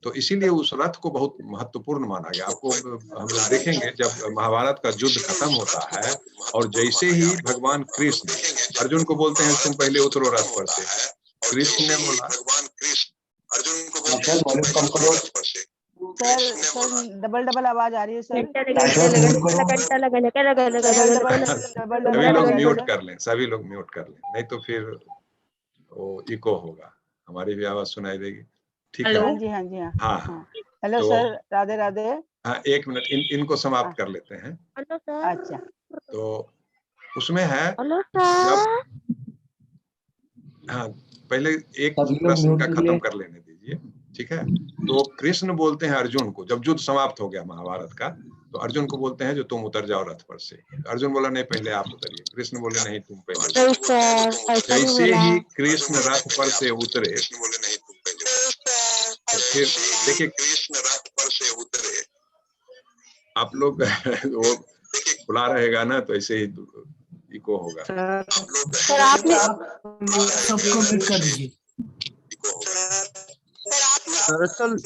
तो इसीलिए उस रथ को बहुत महत्वपूर्ण माना गया। आपको हम लोग देखेंगे जब महाभारत का युद्ध खत्म होता है और जैसे ही भगवान कृष्ण अर्जुन को बोलते हैं तुम पहले उतरो रथ पर से, कृष्ण ने बोला, भगवान कृष्ण अर्जुन को बोलते हैं तुम पहले उतरो रथ पर से। सर डबल आवाज आ रही है सर। सभी लोग म्यूट कर लें, सभी लोग म्यूट कर लें, नहीं तो फिर वो इको होगा, हमारी भी आवाज सुनाई देगी। ठीक है, हाँ जी हाँ जी हाँ हाँ हाँ। हेलो तो सर, राधे राधे। हाँ, एक मिनट इनको समाप्त कर लेते हैं। अच्छा, तो उसमें है जब, हाँ पहले एक प्रश्न का खत्म कर लेने दीजिए, ठीक है। तो कृष्ण बोलते हैं अर्जुन को, जब युद्ध समाप्त हो गया महाभारत का, तो अर्जुन को बोलते हैं जो तुम उतर जाओ रथ पर से। अर्जुन बोला नहीं पहले आप उतरिए, कृष्ण बोले नहीं तुम पहले। जैसे ही कृष्ण रथ पर से उतरे, तो फिर देखिए कृष्ण रथ पर से उतरे, आप लोग वो खुला रहेगा ना तो ऐसे ही इको होगा। सर आपने सबको म्यूट कर दीजिए। दरअसल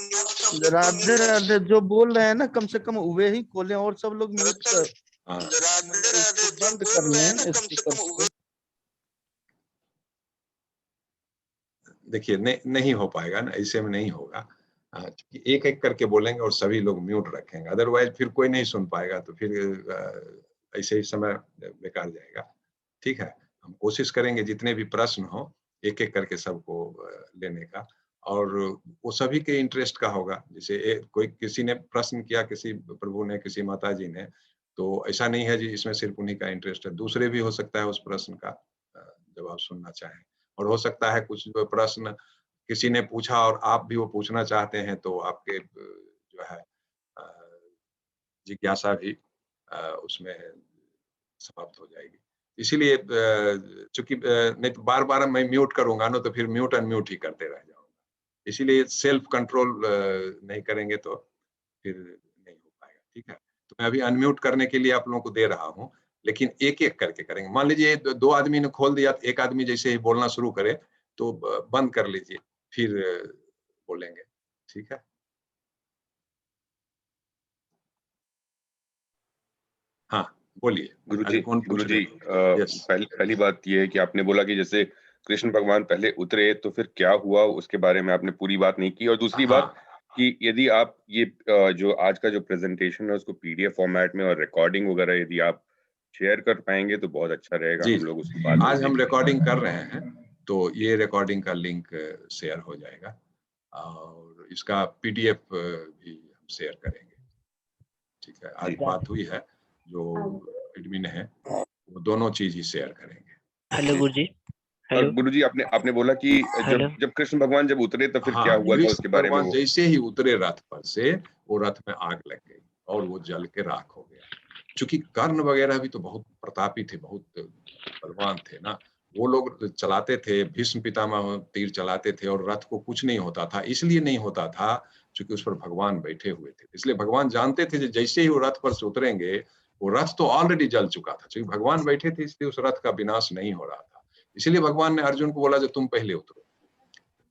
राधे राधे जो बोल रहे हैं ना, कम से कम वे ही खोलें और सब लोग म्यूट कर हाँ बंद कर लें स्पीकर को। देखिए नहीं हो पाएगा ना, ऐसे में नहीं होगा। एक एक करके बोलेंगे और सभी लोग म्यूट रखेंगे, अदरवाइज फिर कोई नहीं सुन पाएगा, तो फिर ऐसे ही समय बेकार जाएगा। ठीक है, हम कोशिश करेंगे जितने भी प्रश्न हो एक एक करके सबको लेने का, और वो सभी के इंटरेस्ट का होगा। जैसे कोई किसी ने प्रश्न किया, किसी प्रभु ने, किसी माता जी ने, तो ऐसा नहीं है जी इसमें सिर्फ उन्हीं का इंटरेस्ट है, दूसरे भी हो सकता है उस प्रश्न का जवाब सुनना चाहें। और हो सकता है कुछ प्रश्न किसी ने पूछा और आप भी वो पूछना चाहते हैं, तो आपके जो है जिज्ञासा भी उसमें समाप्त हो जाएगी। इसीलिए चूंकि नहीं तो बार बार मैं म्यूट करूंगा ना, तो फिर म्यूट अनम्यूट ही करते रह जाऊंगा। इसीलिए सेल्फ कंट्रोल नहीं करेंगे तो फिर नहीं हो पाएगा। ठीक है, तो मैं अभी अनम्यूट करने के लिए आप लोगों को दे रहा हूँ, लेकिन एक एक करके करेंगे। मान लीजिए दो आदमी ने खोल दिया, एक आदमी जैसे ही बोलना शुरू करे तो बंद कर लीजिए, फिर बोलेंगे। ठीक है, हाँ बोलिए। गुरुजी पहली बात ये है कि आपने बोला कि जैसे कृष्ण भगवान पहले उतरे तो फिर क्या हुआ, उसके बारे में आपने पूरी बात नहीं की। और दूसरी बात कि यदि आप ये जो आज का जो प्रेजेंटेशन है उसको पीडीएफ फॉर्मेट में और रिकॉर्डिंग वगैरह यदि आप शेयर कर पाएंगे तो बहुत अच्छा रहेगा। हम लोग उसके बाद आज हम रिकॉर्डिंग कर रहे हैं, तो ये रिकॉर्डिंग का लिंक शेयर हो जाएगा और इसका पीडीएफ भी हम शेयर करेंगे। ठीक है, आज बात हुई है, जो एडमिन है वो दोनों चीज ही शेयर करेंगे। हेलो गुरुजी। और गुरुजी आपने बोला कि जब कृष्ण भगवान जब उतरे तो फिर क्या हुआ था उसके बारे में? जैसे ही उतरे रथ पर से, वो रथ में आग लग गई और वो जल के राख हो गया। क्योंकि कर्ण वगैरह भी तो बहुत प्रतापी थे, बहुत बलवान थे ना, वो लोग चलाते थे, भीष्म पितामह तीर चलाते थे और रथ को कुछ नहीं होता था। इसलिए नहीं होता था क्योंकि उस पर भगवान बैठे हुए थे। इसलिए भगवान जानते थे जैसे ही वो रथ पर से उतरेंगे, वो रथ तो ऑलरेडी जल चुका था, क्योंकि भगवान बैठे थे, इसलिए उस रथ का विनाश नहीं हो रहा था। इसलिए भगवान ने अर्जुन को बोला जो तुम पहले उतरो।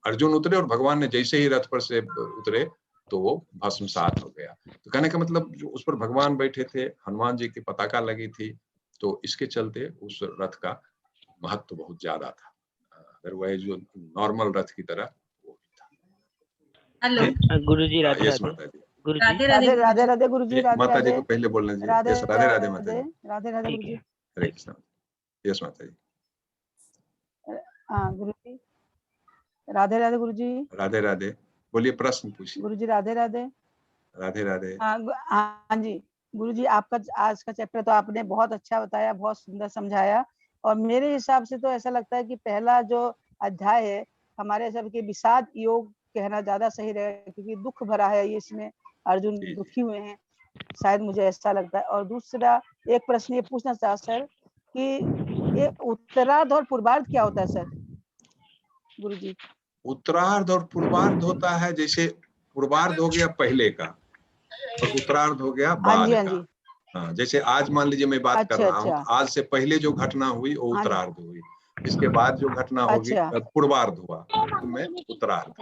अर्जुन उतरे और भगवान ने जैसे ही रथ पर से उतरे तो वो भस्मसात हो गया। तो कहने का मतलब जो उस पर भगवान बैठे थे, हनुमान जी की पताका लगी थी, तो इसके चलते उस रथ का महत्व बहुत ज्यादा था। अदरवाइज जो नॉर्मल रथ की तरह वो भी था। हेलो गुरुजी, राधे राधे राधे राधे गुरुजी। माता जी को पहले बोलना जी। राधे राधे राधे माता जी। राधे राधे गुरुजी। हरे कृष्ण। यस माता जी। हाँ गुरुजी, राधे राधे गुरुजी। राधे राधे, बोलिए, प्रश्न पूछिए। गुरुजी राधे राधे। राधे राधे। हाँ जी गुरुजी, आपका आज का चैप्टर तो आपने बहुत अच्छा बताया, बहुत सुंदर समझाया। और मेरे हिसाब से तो ऐसा लगता है कि पहला जो अध्याय है हमारे सबके विषाद योग कहना ज्यादा सही रहेगा, क्योंकि दुख भरा है ये, इसमें अर्जुन दुखी हुए हैं, शायद मुझे ऐसा लगता है। और दूसरा एक प्रश्न ये पूछना चाहता सर कि ये उत्तरार्ध और पूर्वार्ध क्या होता है सर गुरुजी? उत्तरार्ध और पूर्वार्ध होता है, जैसे पूर्वार्ध हो गया पहले का और उत्तरार्ध हो गया बाद का। हाँ, जैसे आज मान लीजिए मैं बात कर रहा हूँ, आज से पहले जो घटना हुई वो उत्तरार्ध हुई, इसके बाद जो घटना होगी पूर्वार्ध हुआ, तो मैं उत्तरार्ध।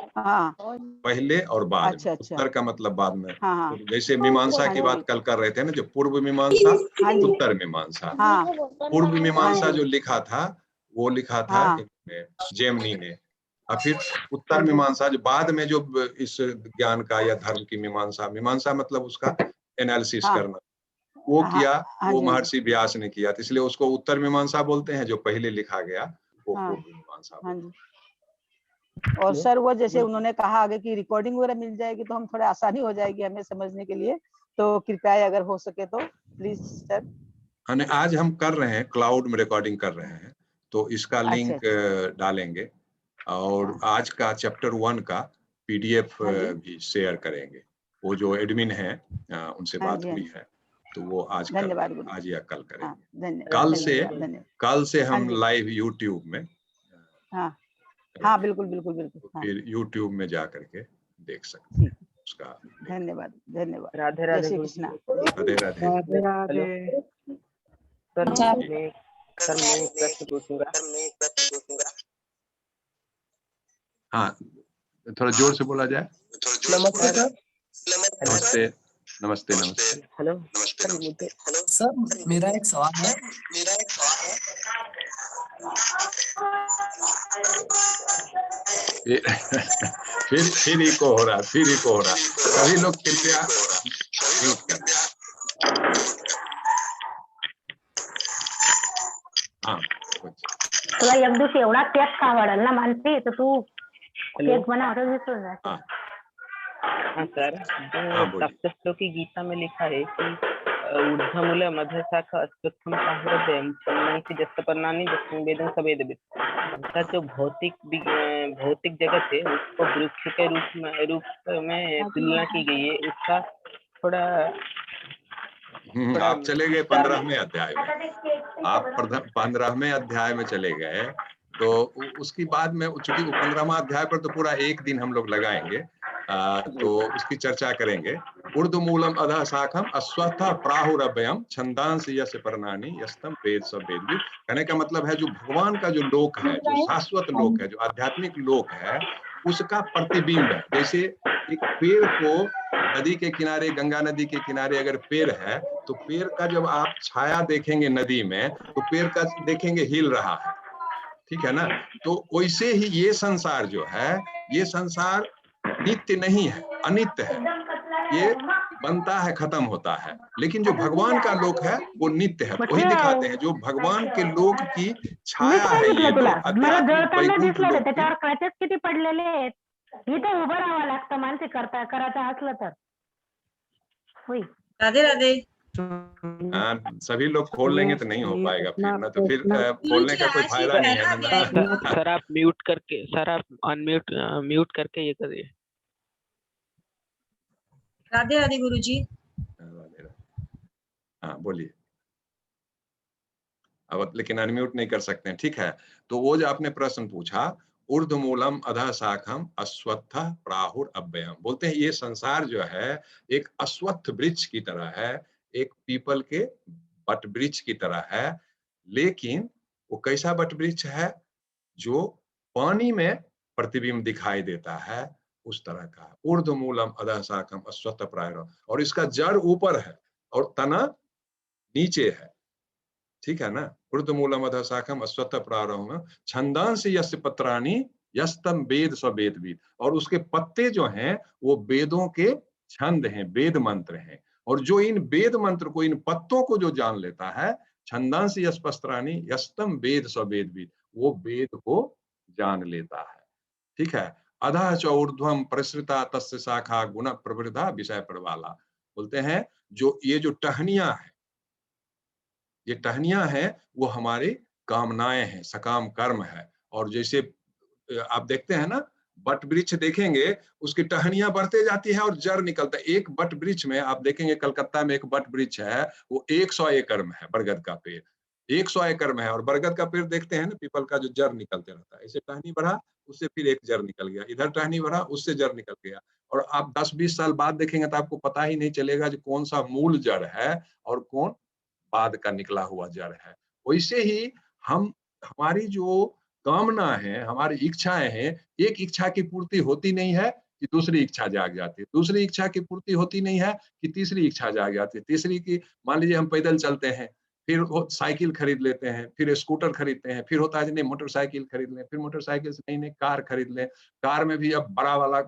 पहले और बाद में, उत्तर का मतलब बाद में। तो जैसे मीमांसा की बात कल कर रहे थे ना, जो पूर्व मीमांसा, उत्तर मीमांसा। पूर्व मीमांसा जो लिखा था वो लिखा था जेमनी ने, और फिर उत्तर मीमांसा जो बाद में जो इस ज्ञान का या धर्म की मीमांसा मतलब उसका एनालिसिस करना, वो किया, वो महर्षि व्यास ने किया। इसलिए उसको उत्तर मीमांसा बोलते हैं, जो पहले लिखा गया वो पूर्व मीमांसा। और सर वो जैसे उन्होंने कहा आगे की रिकॉर्डिंग वगैरह मिल जाएगी तो हम थोड़ा आसानी हो जाएगी हमें समझने के लिए, तो कृपया अगर हो सके तो प्लीज सर। आज हम कर रहे हैं, क्लाउड में रिकॉर्डिंग कर रहे हैं, तो इसका लिंक डालेंगे और आज का चैप्टर 1 का पीडीएफ भी शेयर करेंगे। वो जो एडमिन है उनसे बात हुई है, तो वो आज या कल करेंगे। कल से हम लाइव यूट्यूब में, हाँ बिल्कुल बिल्कुल बिल्कुल, फिर यूट्यूब में जा करके देख सकते हैं। उसका। धन्यवाद धन्यवाद। राधे जय राधे श्री गुरु कृष्णा। राधे राधे। राधे राधे। सर अच्छा। मैं एक प्रश्न पूछूंगा। हाँ, थोड़ा जोर से बोला जाए। नमस्ते सर। नमस्ते नमस्ते नमस्ते। हेलो सर, मुझे सर मेरा एक सवाल है। फिर इको हो रहा, सभी लोग कृपया म्यूट कर। हाँ, तुला एक दिवशी एवढा केक का आवडेल ना मानसी, तर तू हेलो। केक बनावं विसरून जाशील. हाँ हाँ सर, हाँ, जो बोलिए। सप्तश्लोकी गीता में लिखा है कि ऊर्ध्वमूल मध्यशाखा अश्वत्थम प्राहुरव्ययम् छन्दांसि यस्य पर्णानि यस्मिन् वेदं स वेदवित्। इसका जो भौतिक जगत है उसको वृक्ष के रूप में तुलना की गई है। उसका थोड़ा आप चले गए विस्तार में। 15वें अध्याय में। आप 15वें अध्याय में चले गए, तो उसकी बाद में, चूंकि वो 15वां अध्याय पर तो पूरा एक दिन हम लोग लगाएंगे, तो उसकी चर्चा करेंगे। ऊर्ध्वमूलम अधः शाखम अश्वत्थ प्राहुरव्ययम् छन्दांसि यस्य पर्णानि यस्तम वेद स वेदवित्। कहने का मतलब है जो भगवान का जो लोक है, जो शाश्वत लोक है, जो आध्यात्मिक लोक है, उसका प्रतिबिंब है। जैसे एक पेड़ को नदी के किनारे, गंगा नदी के किनारे अगर पेड़ है, तो पेड़ का जब आप छाया देखेंगे नदी में, तो पेड़ का देखेंगे हिल रहा है, ठीक है ना। तो वैसे ही ये संसार जो है, ये संसार नित्य नहीं है, अनित्य है। ये बनता है, खत्म होता है। लेकिन जो भगवान का लोक है वो नित्य है। वही दिखाते हैं, जो भगवान के लोक की मी छाया काय है, ये म्हटलं तुला, लोक मला आध्यात्मिक जळताना वैकुंठ दिसलं लोक ते, की। त्याच्यावर क्रॅचेस किती पडलेले आहेत. इथे उभं राहावं लागतं मानसी करायचं असलं तर. होय. राधे राधे। सभी लोग खोल लेंगे तो नहीं हो पाएगा फिर ना, तो फिर खोलने का कोई फायदा नहीं है ना। सर आप म्यूट करके, सर आप म्यूट करके ये करिए। राधे राधे गुरुजी। हाँ बोलिए। अब लेकिन अनम्यूट नहीं कर सकते हैं, ठीक है। तो वो जो आपने प्रश्न पूछा, ऊर्ध्वमूलम अधः शाखम अश्वत्थ प्राहुर अव्ययम्, बोलते हैं ये संसार जो है एक अश्वत्थ वृक्ष की तरह है, एक पीपल के बट वृक्ष की तरह है। लेकिन वो कैसा बट वृक्ष है? जो पानी में प्रतिबिंब दिखाई देता है, उस तरह का। ऊर्ध्वमूलम अधः शाखम अश्वत्थ प्राहुर, और इसका जड़ ऊपर है और तना नीचे है, ठीक है ना। ऊर्ध्वमूलम अधः शाखम अश्वत्थ प्राहुर छन्दांसि यस्य पत्राणि यस्तम वेद स वेदवित्, और उसके पत्ते जो हैं वो वेदों के छंद हैं, वेद मंत्र हैं। और जो इन वेद मंत्र को, इन पत्तों को जो जान लेता है, छन्दांसि यस्य पत्राणि यस्तम वेद स वेदवित्, वो वेद को जान लेता है, ठीक है। अधः च ऊर्ध्वम प्रसृता तस्य शाखा गुण प्रवृद्धा विषय प्रवाला, बोलते हैं जो ये जो टहनियां है, ये टहनियां हैं, वो हमारी कामनाएं हैं, सकाम कर्म है। और जैसे आप देखते हैं ना, बट वृक्ष देखेंगे, उसकी टहनियां बढ़ते जाती है और जड़ निकलता है। एक बट वृक्ष में आप देखेंगे, कलकत्ता में एक बट वृक्ष है, वो 100 एकड़ में है, बरगद का पेड़ 100 एकड़ में है। और बरगद का पेड़ देखते हैं ना, पीपल का जो जड़ निकलते रहता है, ऐसे टहनी बढ़ा, उससे फिर एक जड़ निकल गया, इधर टहनी बढ़ा, उससे जड़ निकल गया। और आप 10-20 साल बाद देखेंगे तो आपको पता ही नहीं चलेगा कि कौन सा मूल जड़ है और कौन बाद का निकला हुआ जड़ है। वैसे ही हम, हमारी जो कामना है, हमारी इच्छाएं हैं, एक इच्छा की पूर्ति होती नहीं है कि दूसरी इच्छा जाग जाती है, दूसरी इच्छा की पूर्ति होती नहीं है कि तीसरी इच्छा जाग जाती है, तीसरी की, मान लीजिए हम पैदल चलते हैं, फिर वो साइकिल खरीद लेते हैं, फिर स्कूटर खरीदते हैं, फिर होता है नहीं मोटरसाइकिल खरीद लें, फिर मोटरसाइकिल से नई नई कार खरीद लें, कार में भी अब बड़ा वाला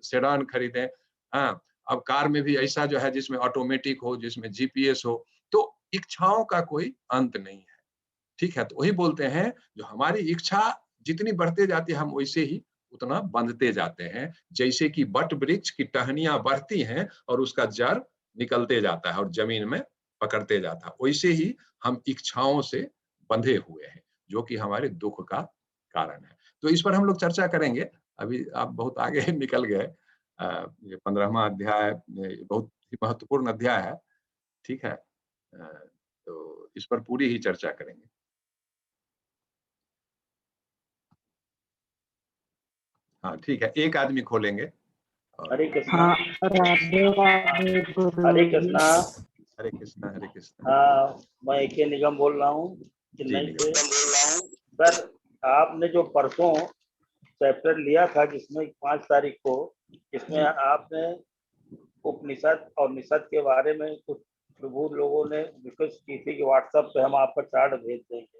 सेडान खरीदें। हाँ, अब कार में भी ऐसा जो है जिसमें ऑटोमेटिक हो, जिसमें जीपीएस हो। तो इच्छाओं का कोई अंत नहीं है, ठीक है। तो वही बोलते हैं, जो हमारी इच्छा जितनी बढ़ते जाती है, हम वैसे ही उतना बंधते जाते हैं। जैसे कि बट वृक्ष की टहनियां बढ़ती हैं और उसका जड़ निकलते जाता है और जमीन में पकड़ते जाता है, वैसे ही हम इच्छाओं से बंधे हुए हैं, जो कि हमारे दुख का कारण है। तो इस पर हम लोग चर्चा करेंगे। अभी आप बहुत आगे निकल गए। ये 15वां अध्याय बहुत ही महत्वपूर्ण अध्याय है, ठीक है। तो इस पर पूरी ही चर्चा करेंगे। हाँ ठीक है, एक आदमी खोलेंगे हरे कृष्णा। हाँ, राधे राधे हरे गुरुजी। कृष्णा। हरे कृष्णा हरे कृष्णा। हाँ, मैं के निगम बोल रहा हूँ चेन्नई से। सर, आपने जो परसों चैप्टर लिया था जिसमें 5 तारीख को, इसमें आपने उपनिषद और निषद के बारे में कुछ प्रभु लोगों ने रिक्वेस्ट की थी कि व्हाट्सएप पे हम आपका चार्ट भेज देंगे।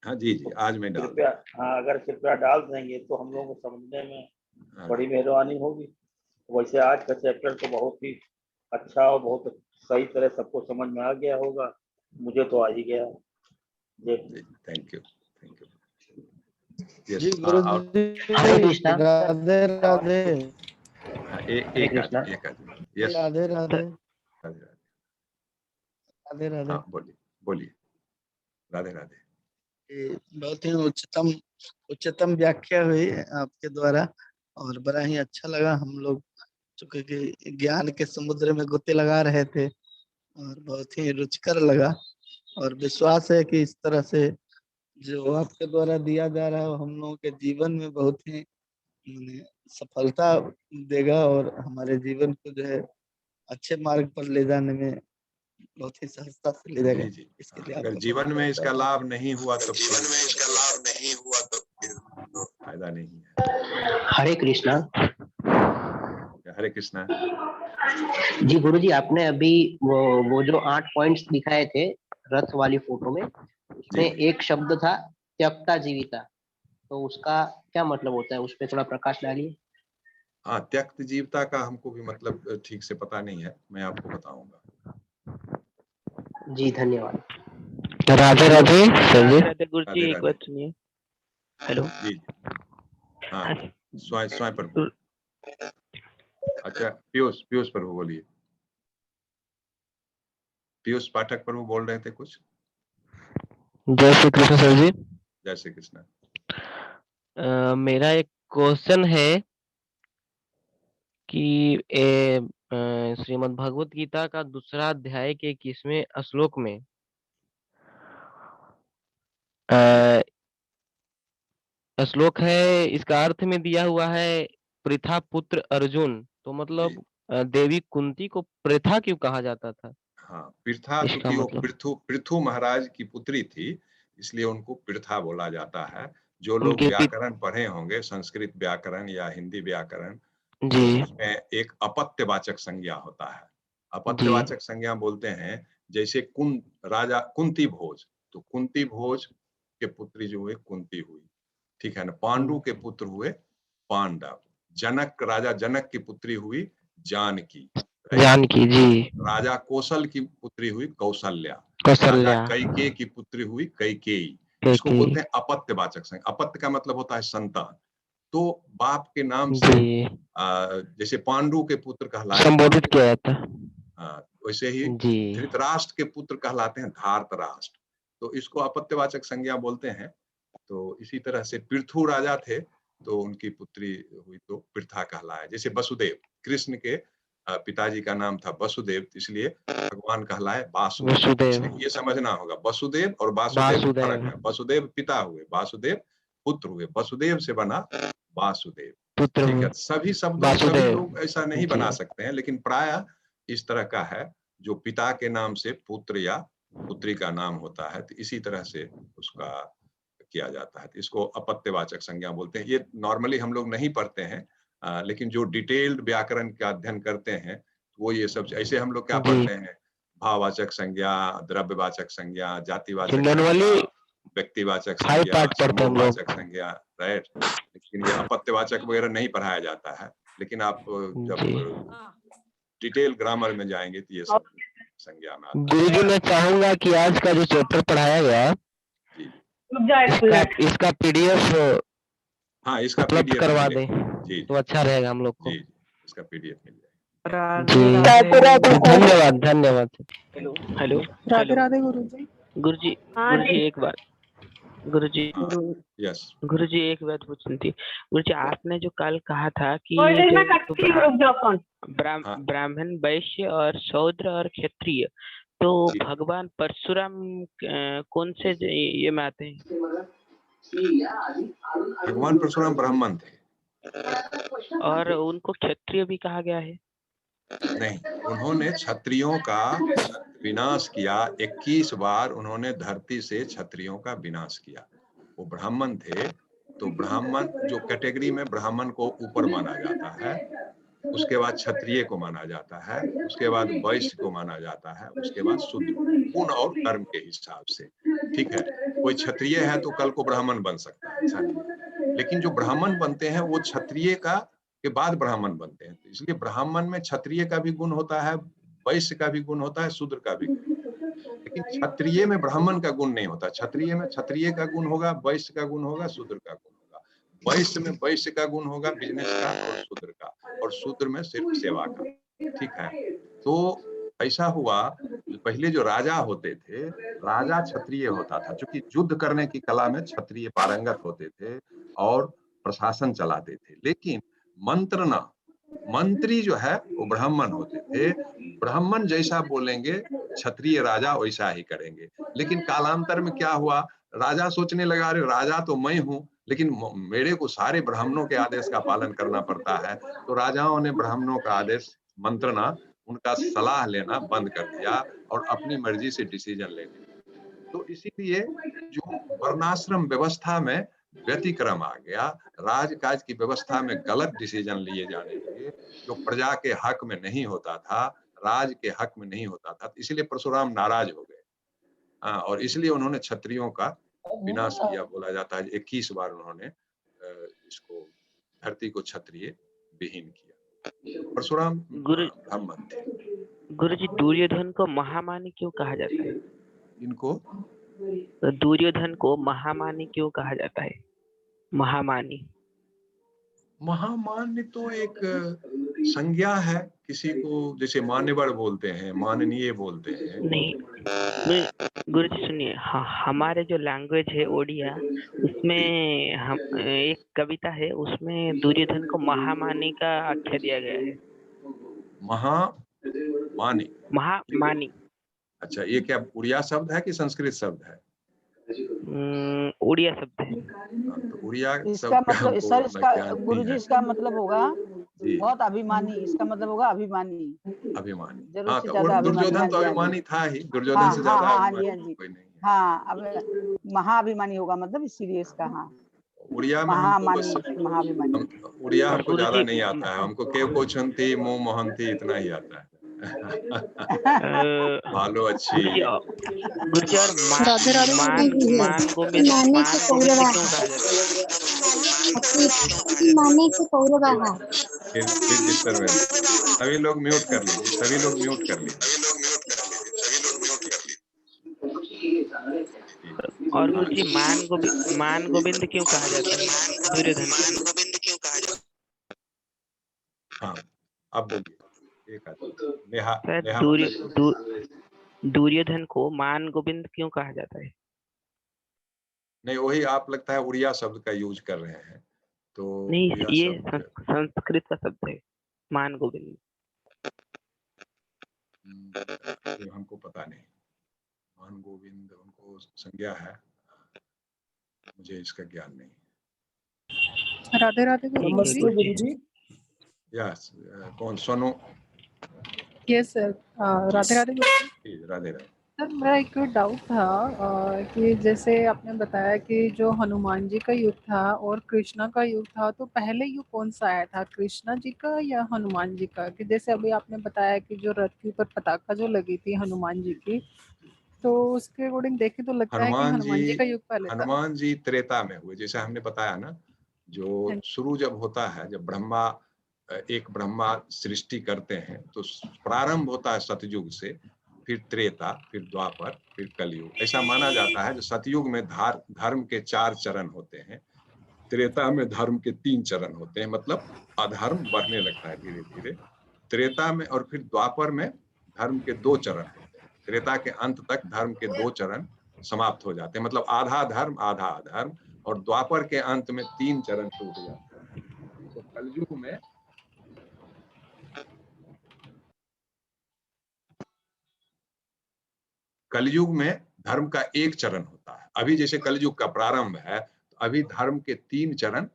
हाँ जी जी, आज मैं डाल कृपया, हाँ, अगर कृपया डाल देंगे तो हम लोगों को समझने में बड़ी मेहरबानी होगी। वैसे आज का चैप्टर तो बहुत ही अच्छा और बहुत सही तरह सबको समझ में आ गया होगा, मुझे तो आ ही गया। Thank you thank you. जी गुरुजी, हरे कृष्णा। राधे राधे। हरे कृष्णा। यस, राधे राधे। राधे राधे। राधे राधे। हाँ बोलिए बोलिए। राधे राधे। बहुत ही उच्चतम व्याख्या हुई आपके द्वारा और बड़ा ही अच्छा लगा। हम लोग चूंकि ज्ञान के समुद्र में गोते लगा रहे थे और बहुत ही रुचिकर लगा और विश्वास है कि इस तरह से जो आपके द्वारा दिया जा रहा है वो हम लोगों के जीवन में बहुत ही सफलता देगा और हमारे जीवन को जो है अच्छे मार्ग पर ले जाने में बहुत ही सहजता से ले जाएगा। जी जी। इसके लिए अगर आपका जीवन में इसका लाभ नहीं हुआ तो फिर फायदा नहीं है। हरे कृष्णा। हरे कृष्णा। जी गुरुजी, आपने अभी वो जो 8 पॉइंट्स दिखाए थे रथ वाली फोटो में, उसमें एक शब्द था त्यक्ता जीविता, तो उसका क्या मतलब होता है, उस पर थोड़ा प्रकाश डालिए। हाँ, त्यक्त जीवता का हमको भी मतलब ठीक से पता नहीं है, मैं आपको बताऊंगा। जी धन्यवाद। राधे राधे सर जी। राधे गुरुजी, एक बात सुनिए। हेलो जी। हाँ, स्वयं प्रभु। अच्छा, पीयूष प्रभु बोलिए। पीयूष पाठक प्रभु बोल रहे थे कुछ। जय श्री कृष्ण सर जी। जय श्री कृष्ण। मेरा एक क्वेश्चन है कि श्रीमद् भगवत गीता का दूसरा अध्याय के 21वें श्लोक में श्लोक है, इसका अर्थ में दिया हुआ है पृथा पुत्र अर्जुन, तो मतलब देवी कुंती को पृथा क्यों कहा जाता था? हाँ, पृथा इसका क्योंकि वो मतलब पृथु महाराज की पुत्री थी, इसलिए उनको पृथा बोला जाता है। जो लोग उनके व्याकरण पढ़े होंगे, संस्कृत व्याकरण या हिंदी व्याकरण, तो जी उसमें एक अपत्यवाचक संज्ञा होता है। जी अपत्यवाचक संज्ञा बोलते हैं जैसे राजा कुंती भोज, तो कुंती भोज के पुत्री जो हुए कुंती हुई, ठीक है ना। पांडु के पुत्र हुए पांडव। जनक, राजा जनक की पुत्री हुई जानकी। जानकी जी। राजा कौशल की पुत्री हुई कौशल्या। राजा कौशल्या। कैकेयी की पुत्री हुई कैकेयी। इसको कैकेयी। बोलते हैं अपत्यवाचक संज्ञा। अपत्य का मतलब होता है संतान। तो बाप के नाम से जी जैसे पांडु के पुत्र कहलाए संबोधित किया जाता। वैसे ही जी धृतराष्ट्र के पुत्र कहलाते हैं धार्तराष्ट्र, तो इसको अपत्यवाचक संज्ञा बोलते हैं। तो इसी तरह से पृथु राजा थे, तो उनकी पुत्री हुई तो पृथा कहलाए। जैसे वसुदेव, कृष्ण के पिताजी का नाम था वसुदेव, इसलिए भगवान कहलाए वासुदेव। वसुदेव। ये समझना होगा, वसुदेव और वासुदेव में फर्क है। वसुदेव पिता हुए, वासुदेव पुत्र हुए, वसुदेव से बना वासुदेव। पुत्र ठीक है, हुए सभी शब्दों में सभी वासुदेव। लोग ऐसा नहीं जी बना सकते हैं, लेकिन प्रायः इस तरह का है, जो पिता के नाम से पुत्र या पुत्री का नाम होता है, तो इसी तरह से उसका किया जाता है। तो इसको अपत्यवाचक संज्ञा बोलते हैं। ये नॉर्मली हम लोग नहीं पढ़ते हैं, लेकिन जो डिटेल्ड व्याकरण का अध्ययन करते हैं वो ये सब, ऐसे हम लोग क्या जी पढ़ते हैं, भाववाचक संज्ञा, द्रव्यवाचक संज्ञा, जातिवाचक नॉर्मली संज्ञा, व्यक्तिवाचक 5 संज्ञा, पार्ट पढ़ते हैं हम लोग। समूहवाचक संज्ञा, राइट। लेकिन ये अपत्यवाचक वगैरह नहीं पढ़ाया जाता है। लेकिन आप जब जी डिटेल ग्रामर में जाएंगे तो ये सब संज्ञा में आता है। गुरुजी, मैं चाहूंगा कि आज का जो चैप्टर पढ़ाया गया इसका पीडीएफ हाँ, इसका उपलब्ध पीडीएफ करवा मिलेगा। दें जी तो अच्छा रहेगा हम लोग को। जी, इसका पीडीएफ मिल जाएगा। जी धन्यवाद धन्यवाद। हेलो हेलो राधे राधे गुरुजी। गुरुजी, गुरुजी एक बात, गुरुजी यस गुरुजी एक बात पूछनी थी। गुरुजी, आपने जो कल कहा था कि ब्राह्मण, वैश्य और शूद्र और क्षत्रिय, तो भगवान परशुराम कौन से ये में आते हैं? भगवान परशुराम ब्राह्मण थे। और उनको क्षत्रिय भी कहा गया है? नहीं, उन्होंने क्षत्रियों का विनाश किया। 21 बार उन्होंने धरती से क्षत्रियों का विनाश किया। वो ब्राह्मण थे, तो ब्राह्मण जो कैटेगरी में ब्राह्मण को ऊपर माना जाता है, उसके बाद क्षत्रिय को माना जाता है, उसके बाद वैश्य को माना जाता है, उसके बाद शूद्र, गुण और कर्म के हिसाब से। ठीक है, कोई क्षत्रिय है तो कल को ब्राह्मण बन सकता है, ऐसा नहीं। लेकिन जो ब्राह्मण बनते हैं वो क्षत्रिय का के बाद ब्राह्मण बनते हैं। तो इसलिए ब्राह्मण में क्षत्रिय का भी गुण होता है, वैश्य का भी गुण होता है, शूद्र का भी गुण होता है। लेकिन क्षत्रिय में ब्राह्मण का गुण नहीं होता। क्षत्रिय में क्षत्रिय का गुण होगा, वैश्य का गुण होगा, शूद्र का गुण होगा। वैश्य में वैश्य का गुण होगा, बिजनेस का और शूद्र का, और शूद्र में सिर्फ सेवा का। ठीक है, तो ऐसा हुआ। पहले जो राजा होते थे, राजा क्षत्रिय होता था, क्योंकि युद्ध करने की कला में क्षत्रिय पारंगत होते थे और प्रशासन चलाते थे। लेकिन मंत्र ना, मंत्री जो है वो ब्राह्मण होते थे। ब्राह्मण जैसा बोलेंगे क्षत्रिय राजा वैसा ही करेंगे। लेकिन कालांतर में क्या हुआ, राजा सोचने लगा, अरे राजा तो मैं हूँ, लेकिन मेरे को सारे ब्राह्मणों के आदेश का पालन करना पड़ता है। तो राजाओं ने ब्राह्मणों का आदेश मंत्रना, उनका सलाह लेना बंद कर दिया और अपनी मर्जी से डिसीजन लेने लगे। तो इसीलिए जो वर्णाश्रम व्यवस्था में व्यतिक्रम आ गया, राजकाज की व्यवस्था में गलत डिसीजन लिए जाने लगे, जो प्रजा के हक में नहीं होता था, राज के हक में नहीं होता था। इसलिए परशुराम नाराज हो गए। और इसलिए उन्होंने क्षत्रियों का विनाश किया। बोला जाता है 21 बार उन्होंने इसको धरती को क्षत्रिय विहीन किया। परशुराम ब्राह्मण थे। गुरुजी, दुर्योधन को महामानी क्यों कहा जाता है? इनको दुर्योधन को महामानी क्यों कहा जाता है? महामानी, महामान्य तो एक संज्ञा है किसी को, जैसे मान्यवर बोलते हैं, माननीय बोलते हैं। नहीं गुरुजी सुनिए, हमारे जो लैंग्वेज है ओडिया, उसमें हम एक कविता है, उसमें दुर्योधन को महामानी का आख्या दिया गया है। महामानी, महामानी। अच्छा, ये क्या उड़िया शब्द है कि संस्कृत शब्द है? उड़िया शब्द है। तो उड़िया इसका मतलब सर, इसका गुरुजी इसका मतलब होगा बहुत अभिमानी। इसका मतलब होगा अभिमानी। अभिमानी, जरूर हाँ, से तो ज्यादा दुर्योधन तो अभिमानी था ही, दुर्योधन से ज्यादा अभिमानी कोई नहीं। हाँ, अब महाअभिमानी होगा मतलब, इसीलिए इसका। हाँ, उड़िया में महाअभिमानी। उड़िया हमको ज्यादा नहीं आता है, हमको केव को छुनती मुंह मोहंती इतना ही आता है। भालो अच्छी। गुरुजी, और मान गोविंद क्यों कहा जाता है? फिर डिस्टर्बेंस। सभी लोग म्यूट कर लीजिए, सभी लोग म्यूट कर लीजिए। और गुरुजी, मान गोविंद क्यों कहा जाता है दुर्योधन? हाँ, अब बोलिए। दुर्योधन को मान गोविंद क्यों कहा जाता है? नहीं, वही आप लगता है उड़िया शब्द का यूज कर रहे हैं। तो नहीं, ये संस्कृत का शब्द है, मान गोविंद। हमको पता नहीं, मान गोविंद उनको संज्ञा है, मुझे इसका ज्ञान नहीं। राधे राधे। नमस्ते गुरुजी। यस, कौन? सोनू? यस सर, राधे राधे गुरुजी। राधे राधे। सर, मेरा एक डाउट था कि जैसे आपने बताया कि जो हनुमान जी का युग था और कृष्णा का युग था, तो पहले युग कौन सा आया था, कृष्णा जी का या हनुमान जी का? कि जैसे अभी आपने बताया कि जो रथ के ऊपर पताका जो लगी थी हनुमान जी की, तो उसके अकॉर्डिंग देखें तो लगता है कि हनुमान जी का युग पहले था। हनुमान जी त्रेता में हुए, जैसे हमने बताया ना, जो शुरू जब होता है, जब ब्रह्मा सृष्टि करते हैं, तो प्रारंभ होता है सतयुग से, फिर त्रेता, फिर द्वापर, फिर कलयुग। ऐसा माना जाता है जो सतयुग में धर्म के 4 चरण होते हैं, त्रेता में धर्म के 3 चरण होते हैं, मतलब अधर्म बढ़ने लगता है धीरे धीरे। त्रेता में और फिर द्वापर में धर्म के 2 चरण होते हैं। त्रेता के अंत तक धर्म के 2 चरण समाप्त हो जाते हैं, मतलब आधा धर्म आधा अधर्म, और द्वापर के अंत में 3 चरण टूट जाते हैं। तो कलयुग में धर्म का 1 चरण होता है। अभी जैसे कलयुग का प्रारंभ है, तो अभी धर्म के 3 चरण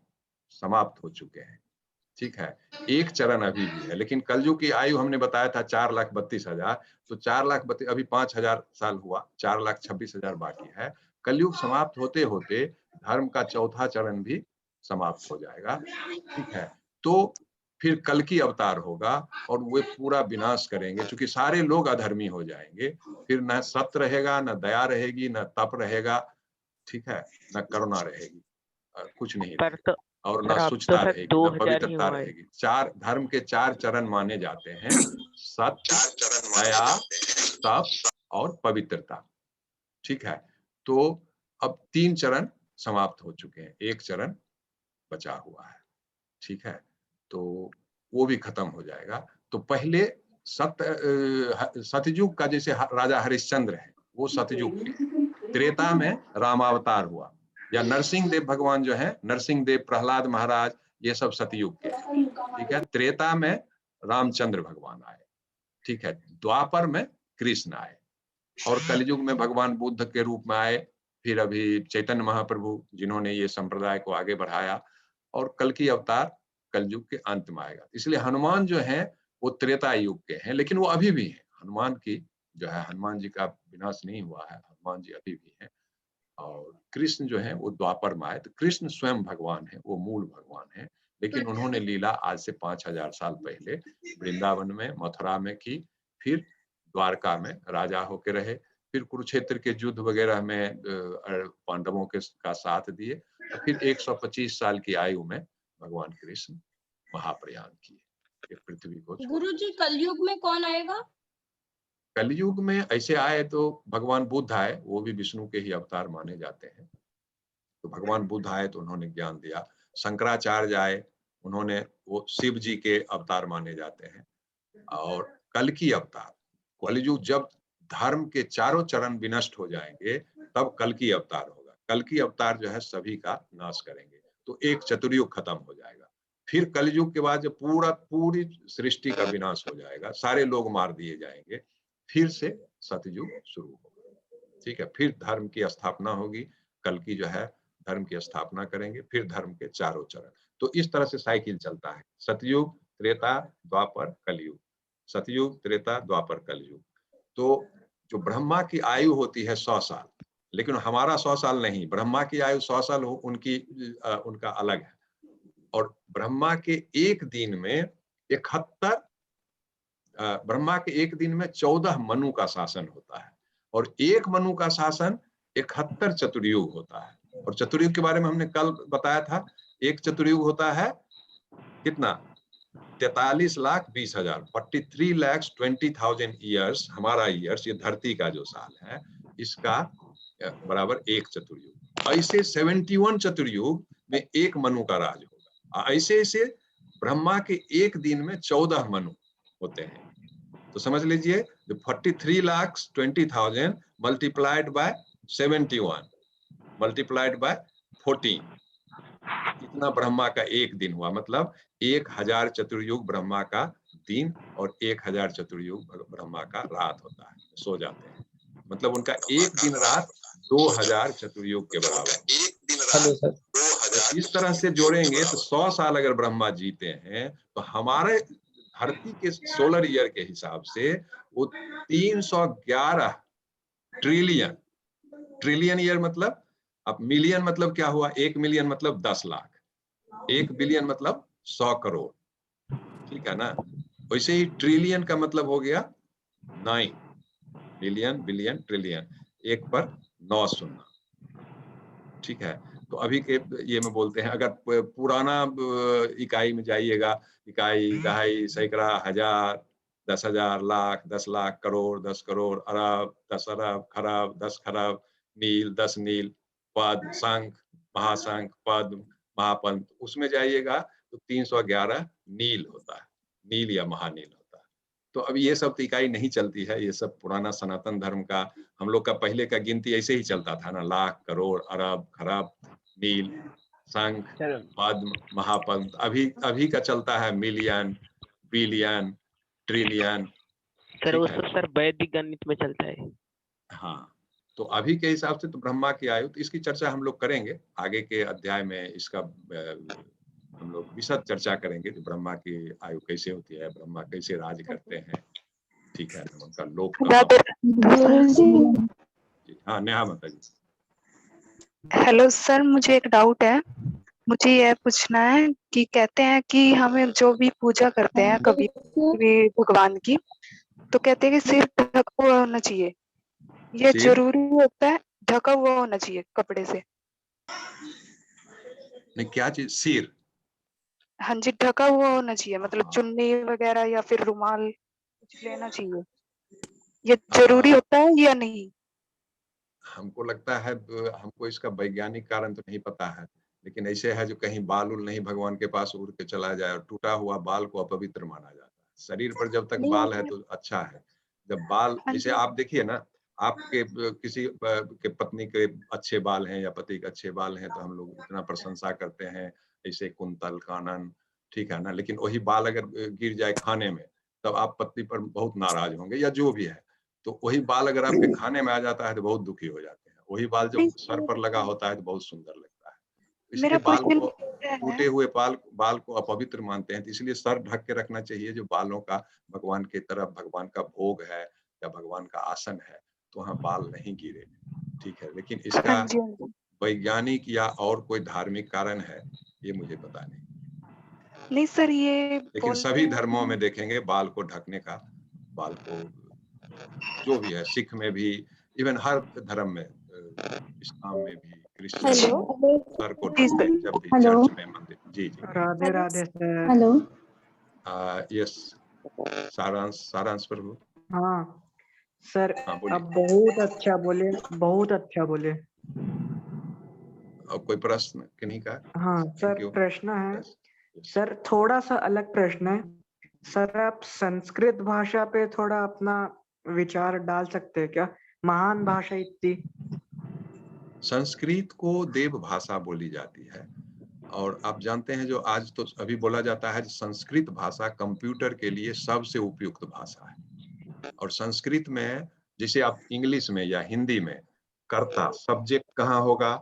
समाप्त हो चुके हैं। ठीक है, एक चरण अभी भी है, लेकिन कलयुग की आयु हमने बताया था 4,32,000, तो 4,32,000 अभी 5,000 साल हुआ, 4,26,000 बाकी है। कलयुग समाप्त होते होते धर्म का चौथा चरण भी समाप्त हो जाएगा। ठीक है, तो फिर कल की अवतार होगा और वे पूरा विनाश करेंगे, क्योंकि सारे लोग अधर्मी हो जाएंगे। फिर न सत्य रहेगा, न दया रहेगी, न तप रहेगा, ठीक है, न करुणा रहेगी, कुछ नहीं रहेगा, और न शुचिता रहेगी, न पवित्रता रहेगी। चार धर्म के 4 चरण माने जाते हैं, सत्य, दया, तप और पवित्रता। ठीक है, तो अब 3 चरण समाप्त हो चुके हैं, एक चरण बचा हुआ है। ठीक है, तो वो भी खत्म हो जाएगा। तो पहले सतयुग का जैसे राजा हरिश्चंद्र है, वो सतयुग के। त्रेता में रामावतार हुआ, या नरसिंह देव भगवान जो है, नरसिंह देव, प्रहलाद महाराज, ये सब सतयुग के हैं। ठीक है, त्रेता में रामचंद्र भगवान आए। ठीक है, द्वापर में कृष्ण आए, और कलयुग में भगवान बुद्ध के रूप में आए। फिर अभी चैतन्य महाप्रभु, जिन्होंने ये संप्रदाय को आगे बढ़ाया, और कल की अवतार कलयुग के अंत में आएगा। इसलिए हनुमान जो है वो त्रेता युग के हैं, लेकिन वो अभी भी हैं। हनुमान की जो है, हनुमान जी का विनाश नहीं हुआ है, हनुमान जी अभी भी हैं। और कृष्ण जो है वो द्वापर में आए, तो कृष्ण स्वयं भगवान है, वो मूल भगवान है, लेकिन उन्होंने लीला आज से 5,000 साल पहले वृंदावन में, मथुरा में की, फिर द्वारका में राजा होके रहे, फिर कुरुक्षेत्र के युद्ध वगैरह में पांडवों के का साथ दिए, और फिर 125 साल की आयु में भगवान कृष्ण महाप्रयाण किए पृथ्वी को। गुरुजी कलयुग में कौन आएगा? कलयुग में ऐसे आए तो भगवान बुद्ध आए, वो भी विष्णु के ही अवतार माने जाते हैं। तो भगवान बुद्ध आए तो उन्होंने ज्ञान दिया। शंकराचार्य आए, उन्होंने, वो शिव जी के अवतार माने जाते हैं। और कल की अवतार, कलयुग जब धर्म के चारों चरण विनष्ट हो जाएंगे, तब कल की अवतार होगा। कल की अवतार जो है सभी का नाश करेंगे, तो एक चतुर्युग खत्म हो जाएगा। फिर कलयुग के बाद जब पूरी सृष्टि का विनाश हो जाएगा, सारे लोग मार दिए जाएंगे, फिर से सतयुग शुरू होगा। ठीक है, फिर धर्म की स्थापना होगी। कल की जो है धर्म की स्थापना करेंगे, फिर धर्म के चारों चरण। तो इस तरह से साइकिल चलता है, सतयुग, त्रेता, द्वापर, कलयुग, सतयुग, त्रेता, द्वापर, कलयुग। तो जो ब्रह्मा की आयु होती है 100 साल, लेकिन हमारा 100 साल नहीं, ब्रह्मा की आयु 100 साल हो, उनका अलग है। और ब्रह्मा के एक दिन में 71, ब्रह्मा के एक दिन में 14 मनु का शासन होता है, और एक मनु का शासन 71 चतुर्युग होता है। और चतुर्युग के बारे में हमने कल बताया था, एक चतुर्युग होता है कितना, 43,20,000, 43,20,000 ईयर्स। हमारा ईयर्स, ये धरती का जो साल है, इसका बराबर एक चतुर्युग। ऐसे 71 चतुर्युग में एक मनु का राज होगा। ऐसे ऐसे ब्रह्मा के एक दिन में 14 मनु होते हैं। तो समझ लीजिए, 43,20,000 मल्टीप्लाइड बाय 71 मल्टीप्लाइड बाय 14, इतना ब्रह्मा का एक दिन हुआ। मतलब 1,000 चतुर्युग ब्रह्मा का दिन, और 1,000 चतुर्युग ब्रह्मा का रात होता है, सो जाते हैं। मतलब उनका एक दिन रात 2,000 चतुर्युग के बराबर। तो इस तरह से जोड़ेंगे तो 100 साल अगर ब्रह्मा जीते हैं, तो हमारे धरती के सोलर ईयर के हिसाब से वो 311 ट्रिलियन, ट्रिलियन ईयर मतलब, अब मिलियन मतलब क्या हुआ, 1 मिलियन मतलब 10 लाख, 1 बिलियन मतलब 100 करोड़। ठीक है ना, वैसे ही ट्रिलियन का मतलब हो गया 9, मिलियन, बिलियन, ट्रिलियन, एक पर 9 सुनना। ठीक है, तो अभी के ये में बोलते हैं, अगर पुराना इकाई में जाइएगा, इकाई, दहाई, सैकड़ा, हजार, 10,000, लाख, 10 लाख, करोड़, 10 करोड़, अरब, 10 अरब, खरब, 10 खरब, नील, 10 नील, पद, शंख, महाशंख, पद्म, महापंत, उसमें जाइएगा तो 311 नील होता है, नील या महानील होता है। तो अब ये सब तो इकाई नहीं चलती है, ये सब पुराना सनातन धर्म का, हम लोग का पहले का गिनती ऐसे ही चलता था ना, लाख, करोड़, अरब, खरब, नील, शंख, पद्म, महापंत। अभी का चलता है मिलियन, बिलियन, ट्रिलियन। सर वो सब सर वैदिक गणित में चलता है। हाँ, तो अभी के हिसाब से तो ब्रह्मा की आयु, तो इसकी चर्चा हम लोग करेंगे आगे के अध्याय में, इसका हम लोग विशद चर्चा करेंगे कि ब्रह्मा की आयु कैसे होती है, ब्रह्मा कैसे राज करते हैं, ठीक है, उनका लोक कहाँ। हाँ नेहा माता जी। हेलो सर, मुझे एक डाउट है। मुझे यह पूछना है कि कहते हैं कि हमें जो भी पूजा करते हैं कभी भी भगवान की, तो कहते हैं कि सिर ढका हुआ होना चाहिए। ये सिर? जरूरी होता है? ढका हुआ होना चाहिए कपड़े से? नहीं, क्या चीज? सिर? हाँ जी, ढका हुआ होना चाहिए, मतलब चुन्नी वगैरह या फिर रुमाल कुछ लेना चाहिए। ये जरूरी होता है या नहीं? हमको लगता है हमको इसका वैज्ञानिक कारण तो नहीं पता है, लेकिन ऐसे है जो कहीं बाल उल नहीं भगवान के पास उड़ के चला जाए, और टूटा हुआ बाल को अपवित्र माना जाता है। शरीर पर जब तक बाल है तो अच्छा है। जब बाल, जैसे आप देखिए ना, आपके किसी के पत्नी के अच्छे बाल हैं या पति के अच्छे बाल हैं तो हम लोग इतना प्रशंसा करते हैं, ऐसे कुंतल कानन, ठीक है ना। लेकिन वही बाल अगर गिर जाए खाने में, तब आप पत्नी पर बहुत नाराज होंगे या जो भी है। तो वही बाल अगर आपके खाने में आ जाता है तो बहुत दुखी हो जाते हैं। वही बाल जब सर पर लगा होता है तो बहुत सुंदर लगता है। इसलिए बाल को, टूटे हुए बाल को अपवित्र मानते हैं, तो इसलिए सर ढक के रखना चाहिए। जो बालों का भगवान की तरफ, भगवान का भोग है या भगवान का आसन है, तो वहाँ बाल नहीं गिरे, ठीक है। लेकिन इसका वैज्ञानिक या और कोई धार्मिक कारण है, ये मुझे पता नहीं। नहीं सर, ये लेकिन सभी धर्मों में देखेंगे बाल को ढकने का, बाल को जो भी है, सिख में भी, इवन हर धर्म में, इस्लाम में भी, क्रिश्चियन में, सर को ढकते हैं जब भी चर्च में, मंदिर। जी जी। Radhe Radhe sir. Hello. Yes, Saransh प्रभु। हाँ सर, हाँ, आप बहुत अच्छा बोले, बहुत अच्छा बोले। और कोई प्रश्न किन्हीं का? हाँ सर, प्रश्न है सर, थोड़ा सा अलग प्रश्न है सर। आप संस्कृत भाषा पे थोड़ा अपना विचार डाल सकते हैं क्या? महान भाषा इतनी। संस्कृत को देव भाषा बोली जाती है, और आप जानते हैं जो आज तो अभी बोला जाता है संस्कृत भाषा कंप्यूटर के लिए सबसे उपयुक्त भाषा है। और संस्कृत में, जिसे आप इंग्लिश में या हिंदी में कर्ता, सब्जेक्ट कहाँ होगा,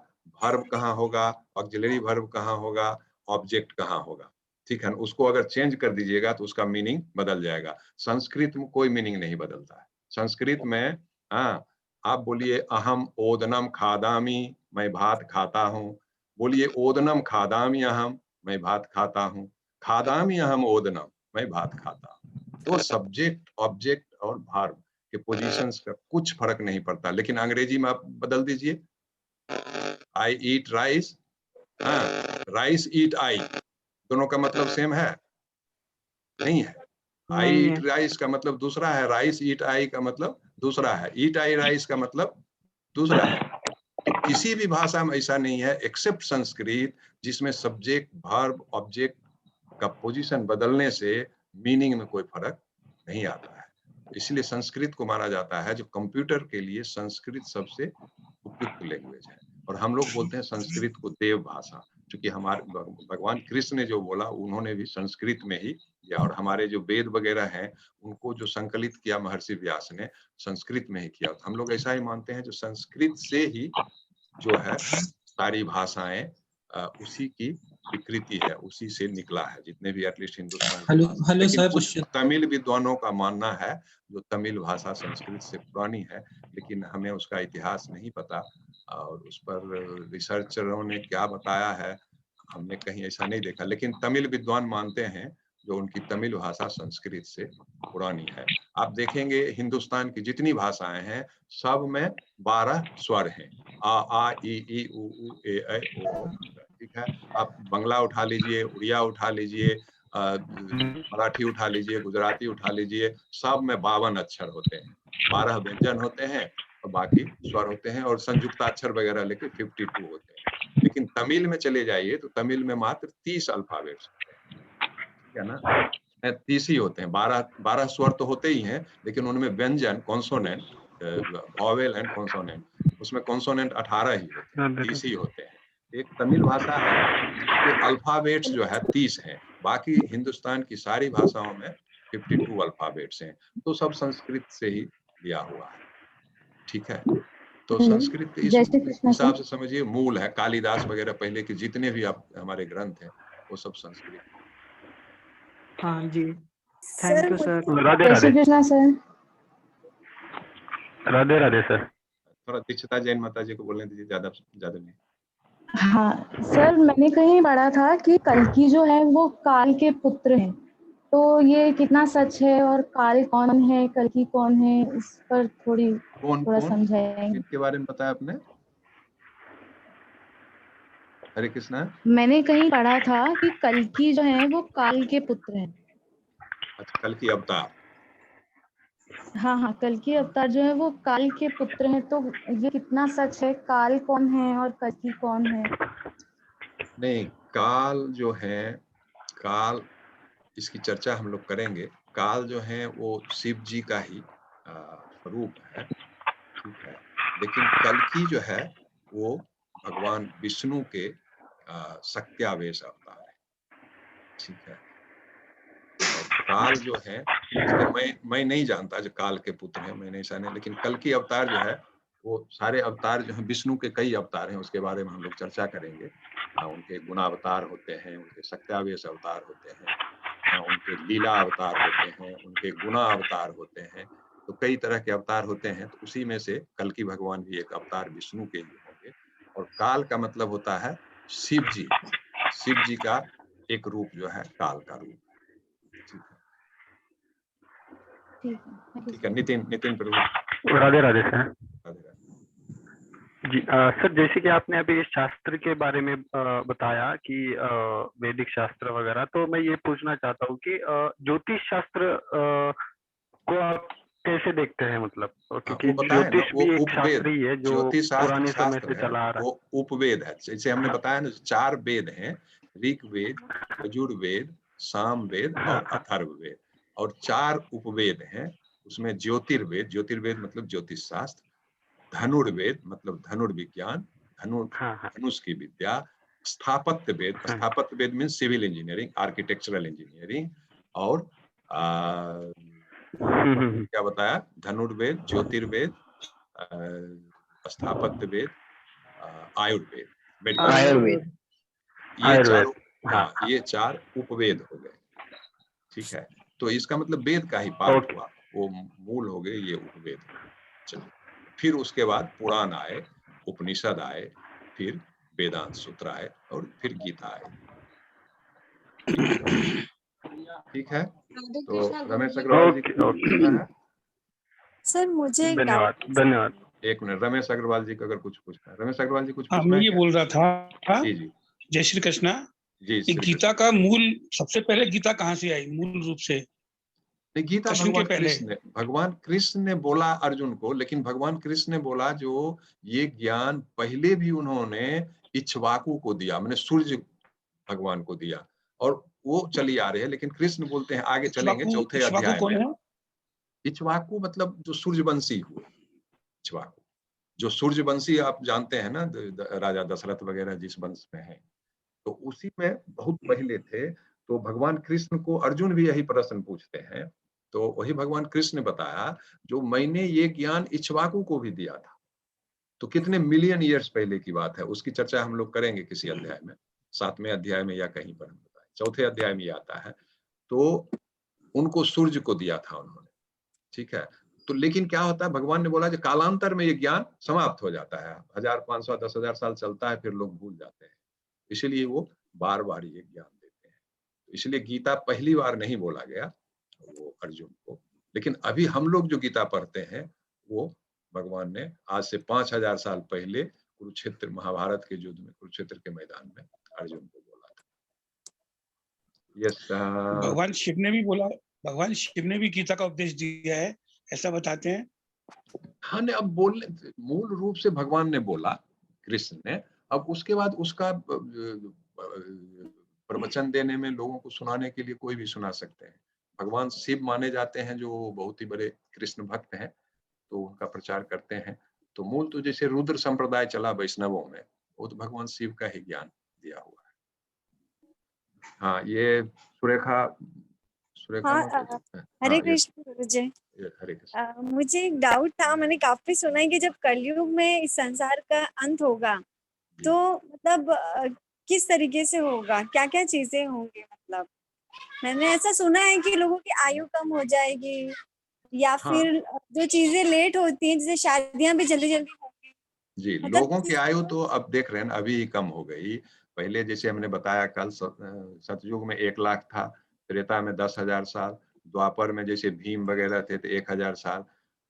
वर्ब कहाँ होगा, ऑक्सिलरी वर्ब कहाँ होगा, ऑब्जेक्ट कहाँ होगा, ठीक है। उसको अगर चेंज कर दीजिएगा तो उसका मीनिंग बदल जाएगा। संस्कृत में कोई मीनिंग नहीं बदलता है। संस्कृत में हाँ, आप बोलिए अहम ओदनम खादामी, मैं भात खाता हूँ। बोलिए ओदनम खादामी अहम, मैं भात खाता हूँ। खादामी अहम ओदनम, मैं भात खाता हूँ। तो सब्जेक्ट, ऑब्जेक्ट और वर्ब के पोजीशंस का कुछ फर्क नहीं पड़ता। लेकिन अंग्रेजी में आप बदल दीजिए, आई ईट राइस, हाँ, राइस ईट आई, दोनों का मतलब सेम है? नहीं है। आई ईट राइस का मतलब दूसरा है, राइस ईट आई का मतलब दूसरा है, ईट आई राइस का मतलब दूसरा है। तो किसी भी भाषा में ऐसा नहीं है एक्सेप्ट संस्कृत, जिसमें सब्जेक्ट, वर्ब, ऑब्जेक्ट का पोजीशन बदलने से मीनिंग में कोई फर्क नहीं आता है। इसलिए संस्कृत को माना जाता है, जो कंप्यूटर के लिए संस्कृत सबसे उपयुक्त लैंग्वेज है। और हम लोग बोलते हैं संस्कृत को देव भाषा, क्योंकि हमारे भगवान कृष्ण ने जो बोला उन्होंने भी संस्कृत में ही किया, और हमारे जो वेद वगैरह हैं उनको जो संकलित किया महर्षि व्यास ने, संस्कृत में ही किया। हम लोग ऐसा ही मानते हैं जो संस्कृत से ही जो है सारी भाषाएं उसी की विकृति है, उसी से निकला है, जितने भी एटलीस्ट हिंदुस्तान की भाषा। लेकिन कुछ तमिल विद्वानों का मानना है जो तमिल भाषा संस्कृत से पुरानी है, लेकिन हमें उसका इतिहास नहीं पता, और उस पर रिसर्चरों ने क्या बताया है हमने कहीं ऐसा नहीं देखा। लेकिन तमिल विद्वान मानते हैं जो उनकी तमिल भाषा संस्कृत से पुरानी है। आप देखेंगे हिंदुस्तान की जितनी भाषाएं हैं सब में 12 स्वर हैं, आ ई उ ए ऐ ओ, ठीक है। आप बंगला उठा लीजिए, उड़िया उठा लीजिए, मराठी उठा लीजिए, गुजराती उठा लीजिए, सब में 52 अक्षर होते हैं, 12 व्यंजन होते हैं और बाकी स्वर होते हैं, और संयुक्ताक्षर वगैरह लेके 52 होते हैं। लेकिन तमिल में चले जाइए तो तमिल में मात्र 30 अल्फाबेट्स होते हैं, ठीक है ना, 30 ही होते हैं। 12 स्वर तो होते ही हैं, लेकिन उनमें व्यंजन, कॉन्सोनेंट, वॉवेल एंड कॉन्सोनेंट, उसमें कॉन्सोनेंट 18 ही होते हैं, 30 ही होते हैं। एक तमिल भाषा है जिसके अल्फाबेट्स जो है 30 हैं, बाकी हिंदुस्तान की सारी भाषाओं में 52 अल्फाबेट्स हैं। तो सब संस्कृत से ही लिया हुआ है, ठीक है। तो संस्कृत इस हिसाब से समझिए मूल है। कालिदास वगैरह पहले के जितने भी आप हमारे ग्रंथ हैं वो सब संस्कृत। हाँ जी, थैंक यू सर। राधे जय राधे। श्री कृष्णा सर। राधे राधे सर। थोड़ा दीक्षिता जैन माता जी को बोलने दीजिए, ज्यादा नहीं। हाँ सर, मैंने कहीं पढ़ा था कि कल्कि जो है वो काल के पुत्र हैं, तो ये कितना सच है और काल कौन है, कल्कि कौन है, इस पर थोड़ा समझाएंगे। किसके बारे में बताया आपने? हरे कृष्णा। मैंने कहीं पढ़ा था कि कल्कि जो है वो काल के पुत्र हैं। अच्छा, कल्कि अवतार। हाँ, कल्कि अवतार जो है वो काल के पुत्र हैं, तो ये कितना सच है, काल कौन है और कल्कि कौन है? नहीं, काल जो है, काल इसकी चर्चा हम लोग करेंगे। काल जो है वो शिव जी का ही स्वरूप है, ठीक है। लेकिन कल्कि जो है वो भगवान विष्णु के शक्त्यावेश अवतार है, ठीक है। और काल जो है, मैं नहीं जानता जो काल के पुत्र हैं, मैंने ऐसा नहीं, लेकिन कल्कि अवतार जो है वो सारे अवतार जो है, विष्णु के कई अवतार हैं, उसके बारे में हम लोग चर्चा करेंगे। उनके गुणावतार होते हैं, उनके शक्त्यावेश अवतार होते हैं, उनके लीला अवतार होते हैं, उनके गुणा अवतार होते हैं, तो कई तरह के अवतार होते हैं। तो उसी में से कल्कि भगवान भी एक अवतार विष्णु के ही होंगे। और काल का मतलब होता है शिव जी, शिव जी का एक रूप जो है काल का रूप। ठीक है। नितिन प्रभु। राधे राधे सर। राधे राधे जी सर, जैसे कि आपने अभी इस शास्त्र के बारे में बताया कि वैदिक शास्त्र वगैरह, तो मैं ये पूछना चाहता हूँ कि ज्योतिष शास्त्र को आप कैसे देखते हैं, मतलब क्योंकि ज्योतिष भी एक शास्त्र ही है जो पुराने समय से चला आ रहा है। वो उपवेद है, जैसे हमने बताया ना, 4 वेद हैं, ऋग्वेद, यजुर्वेद, सामवेद और अथर्ववेद, और 4 उपवेद हैं। उसमें ज्योतिर्वेद मतलब ज्योतिष शास्त्र, धनुर्वेद मतलब धनुर्विज्ञान, धनुष की विद्या, स्थापत्य वेद means civil engineering, architectural engineering, और क्या बताया, धनुर्वेद, ज्योतिर्वेद, स्थापत्य वेद, आयुर्वेद, ये 4 उपवेद हो गए, ठीक है। तो इसका मतलब वेद का ही पार्ट हुआ, वो मूल हो गए, ये उपवेद। चलिए, फिर उसके बाद पुराण आए, उपनिषद आए, फिर वेदांत सूत्र आए, और फिर गीता आए, ठीक है। तो रमेश अग्रवाल जी है सर, मुझे एक धन्यवाद। एक मिनट, रमेश अग्रवाल जी का अगर कुछ पूछना है, रमेश अग्रवाल जी कुछ हाँ, मैं ये बोल रहा था। जी जय श्री कृष्णा जी। गीता का मूल, सबसे पहले गीता कहाँ से आई मूल रूप से? गीता भगवान कृष्ण ने बोला अर्जुन को, लेकिन भगवान कृष्ण ने बोला जो ये ज्ञान पहले भी उन्होंने इक्ष्वाकु को दिया, मैंने सूर्य भगवान को दिया, और वो चली आ रही है। लेकिन कृष्ण बोलते हैं, आगे चलेंगे 4थे अध्याय में। इक्ष्वाकु मतलब जो सूर्यवंशी हुए, इक्ष्वाकु जो सूर्यवंशी आप जानते हैं ना, राजा दशरथ वगैरह जिस वंश में है, तो उसी में बहुत पहले थे। तो भगवान कृष्ण को अर्जुन भी यही प्रश्न पूछते हैं, तो वही भगवान कृष्ण ने बताया जो मैंने ये ज्ञान इक्ष्वाकु को भी दिया था। तो कितने मिलियन ईयर्स पहले की बात है, उसकी चर्चा हम लोग करेंगे किसी अध्याय में, 7वें अध्याय में या कहीं पर हम बताएं, 4थे अध्याय में आता है। तो उनको सूर्य को दिया था उन्होंने, ठीक है। तो लेकिन क्या होता है, भगवान ने बोला कि कालांतर में ये ज्ञान समाप्त हो जाता है, 1500 10,000 साल चलता है, फिर लोग भूल जाते हैं, इसलिए वो बार बार ये ज्ञान देते हैं। इसलिए गीता पहली बार नहीं बोला गया वो अर्जुन को, लेकिन अभी हम लोग जो गीता पढ़ते हैं वो भगवान ने आज से 5000 साल पहले कुरुक्षेत्र, महाभारत के युद्ध में, कुरुक्षेत्र के मैदान में अर्जुन को बोला था। यस, भगवान शिव ने भी बोला, भगवान शिव ने भी गीता का उपदेश दिया है, ऐसा बताते हैं। हाँ ने, अब बोलने मूल रूप से भगवान ने बोला, कृष्ण ने, अब उसके बाद उसका प्रवचन देने में, लोगों को सुनाने के लिए कोई भी सुना सकते हैं। भगवान शिव माने जाते हैं, जो बहुत ही बड़े कृष्ण भक्त हैं, तो उनका प्रचार करते हैं। तो मूल तो जैसे रुद्र संप्रदाय चला वैष्णवों में, वो तो भगवान शिव का ही ज्ञान दिया हुआ है। हाँ, ये सुरेखा हरे कृष्ण गुरु जी। हरे कृष्ण। मुझे एक डाउट था, मैंने काफी सुना है कि जब कलयुग में इस संसार का अंत होगा, तो मतलब किस तरीके से होगा, क्या क्या चीजें होंगी? मतलब मैंने ऐसा सुना है कि लोगों की आयु कम हो जाएगी, या हाँ फिर जो चीजें लेट होती हैं जैसे शादियां भी जल्दी जल्दी होंगी, जी, मतलब लोगों की आयु तो अब देख रहे हैं ना, अभी ही कम हो गई। पहले जैसे हमने बताया कल सतयुग में 1 लाख था, त्रेता में 10,000 साल, द्वापर में जैसे भीम वगैरह थे तो 1,000 साल,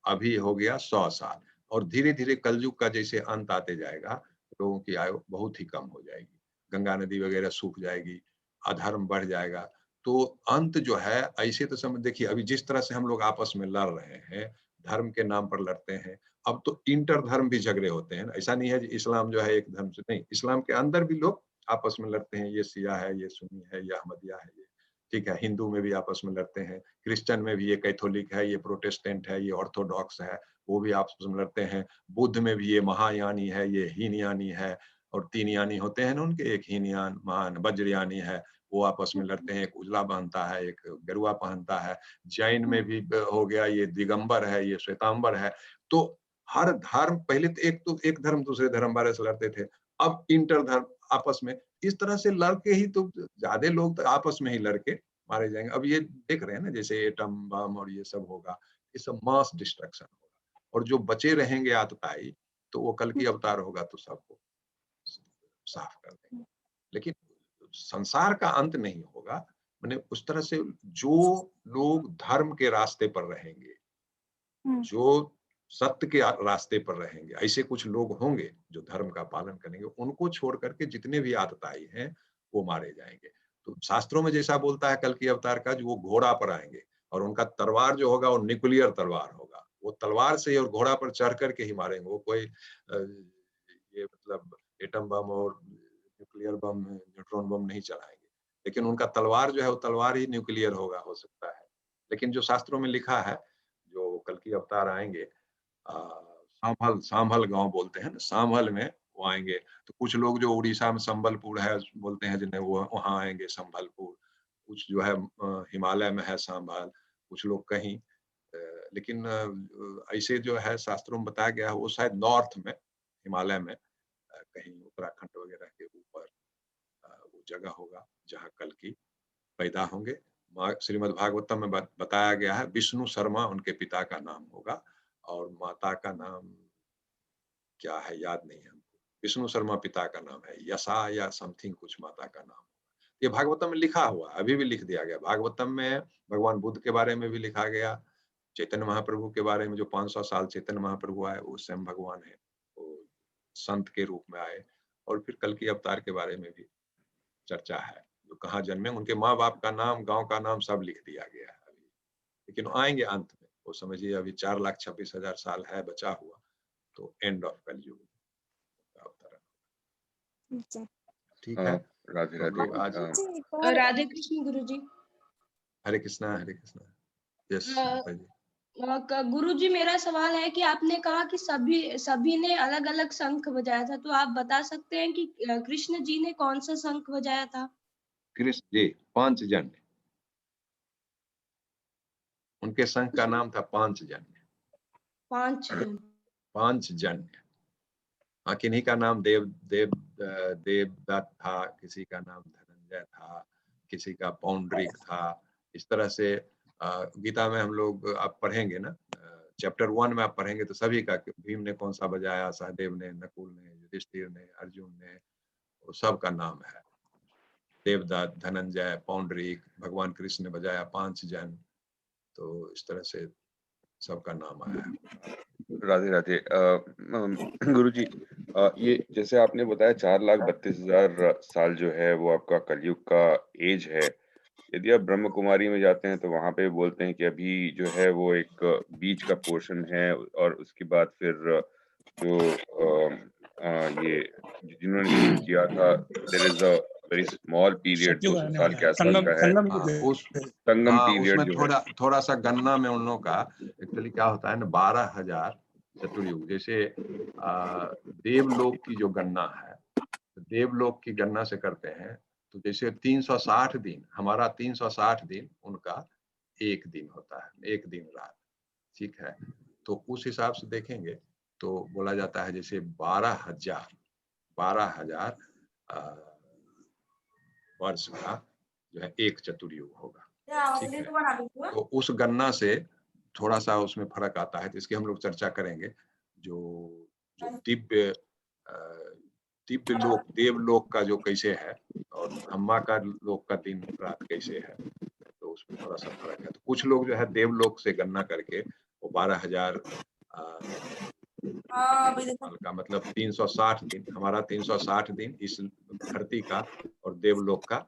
अभी हो गया 100 साल। और धीरे-धीरे कलयुग का जैसे अंत आते जाएगा, लोगों की आयु बहुत ही कम हो जाएगी। गंगा नदी वगैरह सूख जाएगी, अधर्म बढ़ जाएगा। तो अंत जो है ऐसे तो समझ देखिए अभी जिस तरह से हम लोग आपस में लड़ रहे हैं, धर्म के नाम पर लड़ते हैं, अब तो इंटर धर्म भी झगड़े होते हैं। ऐसा नहीं है कि इस्लाम जो है एक धर्म से नहीं, इस्लाम के अंदर भी लोग आपस में लड़ते हैं, ये शिया है, ये सुन्नी है, ये अहमदिया है, ये ठीक है। हिंदू में भी आपस में लड़ते हैं, क्रिश्चियन में भी ये कैथोलिक है, ये प्रोटेस्टेंट है, ये ऑर्थोडॉक्स है, वो भी आपस में लड़ते हैं। बुद्ध में भी ये महायानी है, ये हीनयानी है, और 3 यानी होते हैं ना उनके, एक हीनयान, महान, वज्रयानी है, वो आपस में लड़ते हैं। एक उजला पहनता है, एक गेरुआ पहनता है। जैन में भी हो गया, ये दिगंबर है, ये श्वेतांबर है। तो हर धर्म पहले तो एक धर्म दूसरे धर्म बारे से लड़ते थे, अब इंटर धर्म आपस में इस तरह से लड़के ही तो ज्यादा लोग तो आपस में ही लड़के मारे जाएंगे। अब ये देख रहे हैं ना जैसे एटम बम और ये सब होगा, ये सब मास डिस्ट्रक्शन होगा, और जो बचे रहेंगे आतताई तो वो कल की अवतार होगा तो सबको साफ कर देंगे। लेकिन संसार का अंत नहीं होगा, मैंने उस तरह से जो लोग धर्म के रास्ते पर रहेंगे, जो सत्य के रास्ते पर रहेंगे, ऐसे कुछ लोग होंगे जो धर्म का पालन करेंगे, उनको छोड़ करके जितने भी आतताई हैं वो मारे जाएंगे। तो शास्त्रों में जैसा बोलता है कल की अवतार का, जो वो घोड़ा पर आएंगे और उनका तलवार जो होगा वो न्यूक्लियर तलवार होगा, वो तलवार से ही और घोड़ा पर चढ़ करके ही मारेंगे। वो कोई ये मतलब एटम बम और न्यूक्लियर बम, न्यूट्रॉन बम नहीं चलाएंगे, लेकिन उनका तलवार जो है वो तलवार ही न्यूक्लियर होगा, हो सकता है। लेकिन जो शास्त्रों में लिखा है, जो कल की अवतार आएंगे, सांभल गांव बोलते हैं ना, सांभल में वो आएंगे। तो कुछ लोग जो उड़ीसा में संबलपुर है बोलते हैं, जिन्हें वो वहां आएंगे संबलपुर। कुछ जो है हिमालय में है सांभल, कुछ लोग कहीं लेकिन ऐसे जो है शास्त्रों में बताया गया है वो शायद नॉर्थ में, हिमालय में कहीं उत्तराखंड वगैरह के ऊपर वो जगह होगा जहाँ कल की पैदा होंगे। श्रीमद् भागवतम में बताया गया है, विष्णु शर्मा उनके पिता का नाम होगा, और माता का नाम क्या है याद नहीं है हमको। विष्णु शर्मा पिता का नाम है, यशा या समथिंग कुछ माता का नाम। ये भागवतम में लिखा हुआ, अभी भी लिख दिया गया। भागवतम में भगवान बुद्ध के बारे में भी लिखा गया, चैतन्य महाप्रभु के बारे में, जो 500 साल चैतन्य महाप्रभु आए वो स्वयं भगवान है, वो संत के रूप में आए। और फिर कल की अवतार के बारे में भी चर्चा है, जो कहाँ जन्मे, उनके माँ बाप का नाम, गांव का नाम सब लिख दिया गया है अभी। लेकिन आएंगे अंत में, वो समझिए अभी 4,26,000 साल है बचा हुआ, तो एंड ऑफ कलयुग अवतारण। ठीक है, राधे तो राधे। आज राधे कृष्ण गुरुजी। हरे कृष्णा हरे कृष्णा। यस जी। गुरुजी मेरा सवाल है कि आपने कहा कि सभी ने अलग अलग शंख बजाया था, तो आप बता सकते हैं कि कृष्ण जी ने कौन सा शंख बजाया था? कृष्ण जी पांचजन्य, उनके शंख का नाम था पांचजन्य। पांचजन्य, हाँ, किन्हीं का नाम देवदत्त था, किसी का नाम धनंजय था, किसी का पौंड्रिक था। इस तरह से गीता में हम लोग आप पढ़ेंगे ना, चैप्टर 1 में आप पढ़ेंगे तो सभी का, भीम ने कौन सा बजाया, सहदेव ने, नकुल ने, युधिष्ठिर ने, अर्जुन ने, वो सब का नाम है। देवदत्त, धनंजय, पौंड्रिक, भगवान कृष्ण ने बजाया पांचजन। तो इस तरह से सबका नाम आया है। राधे राधे। गुरुजी, ये जैसे आपने बताया 4,32,000 साल जो है वो आपका कलयुग का एज है। यदि आप ब्रह्म कुमारी में जाते हैं तो वहां पे बोलते हैं कि अभी जो है वो एक बीच का पोर्शन है, और उसके बाद फिर जो ये जिन्होंने शुरू किया था, there is a very small period 200 साल के आसपास का है, संगम पीरियड उसमें जो है। थोड़ा सा गणना में उन लोगों का एक्चुअली क्या होता है ना, 12,000 चतुर्युग। जैसे देवलोक की जो गणना है, देवलोक की गणना से करते हैं, तो जैसे 360 दिन, हमारा 360 दिन, उनका एक दिन होता है, एक दिन रात, ठीक है। तो उस हिसाब से देखेंगे तो बोला जाता है जैसे 12,000 वर्ष का जो है 1 चतुर्युग होगा, ठीक है। तो उस गणना से थोड़ा सा उसमें फर्क आता है, तो इसकी हम लोग चर्चा करेंगे। जो दिव्य लोक, देवलोक का जो कैसे है और ब्रह्मा का लोक का दिन रात कैसे है, तो उसमें थोड़ा सा फर्क है। तो कुछ लोग जो है देवलोक से गणना करके वो 12,000 साल का मतलब 360 दिन, हमारा 360 दिन इस धरती का और देवलोक का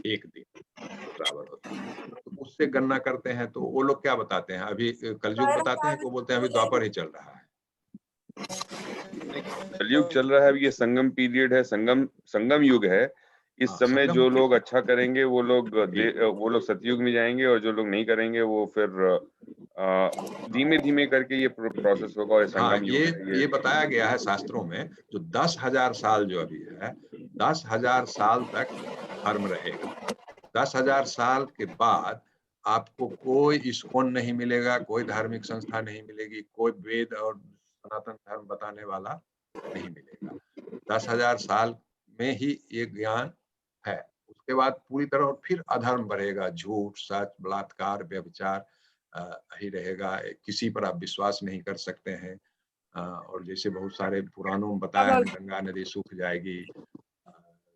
1 दिन बराबर होता है, तो उससे गणना करते हैं। तो वो लोग क्या बताते हैं, अभी कलयुग बताते हैं, वो बोलते हैं अभी द्वापर ही चल रहा है। कलयुग चल रहा है, अभी ये संगम पीरियड है, संगम युग है। इस समय जो लोग अच्छा करेंगे वो लोग सतयुग में जाएंगे, और जो लोग नहीं करेंगे वो फिर धीमे धीमे करके ये प्रोसेस होगा। और संगम युग ये बताया गया है शास्त्रों में, जो 10,000 साल जो अभी है, 10,000 साल तक धर्म रहेगा। 10,000 साल के बाद आपको कोई इस्कॉन नहीं मिलेगा, कोई धार्मिक संस्था नहीं मिलेगी, कोई वेद और सनातन धर्म बताने वाला नहीं मिलेगा। 10,000 साल में ही ये ज्ञान है। उसके बाद पूरी तरह फिर अधर्म बढ़ेगा, झूठ, सच, बलात्कार, व्यभिचार ही रहेगा। किसी पर आप विश्वास नहीं कर सकते हैं। और जैसे बहुत सारे पुराणों में बताया है, गंगा नदी सूख जाएगी,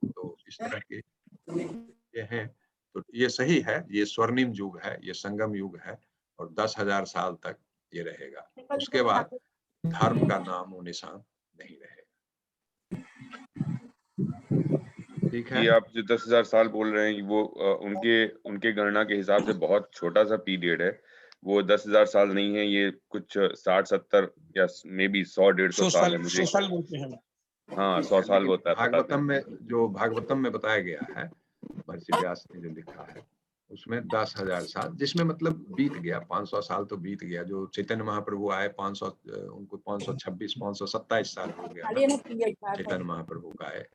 तो इस तरह के ये हैं। तो ये सही है, ये स्वर्णिम युग है, ये संगम युग है, और 10,000 साल तक ये रहेगा। उसके बाद धर्म का नाम और निशान नहीं रहेगा। ठीक है। ये आप जो 10,000 साल बोल रहे हैं वो उनके गणना के हिसाब से बहुत छोटा सा पीरियड है। वो 10,000 साल नहीं है, ये कुछ 60-70 या मे बी 100-150 साल है। मुझे 100 साल बोलते हैं। हाँ, 100 साल होता है। भागवतम में बताया गया है, महर्षि व्यास ने जो लिखा है उसमें 10,000 साल, जिसमें मतलब बीत गया 500 साल तो बीत गया। जो चैतन्य महाप्रभु आए 500, उनको 527 साल हो गया चैतन्य महाप्रभु का आए,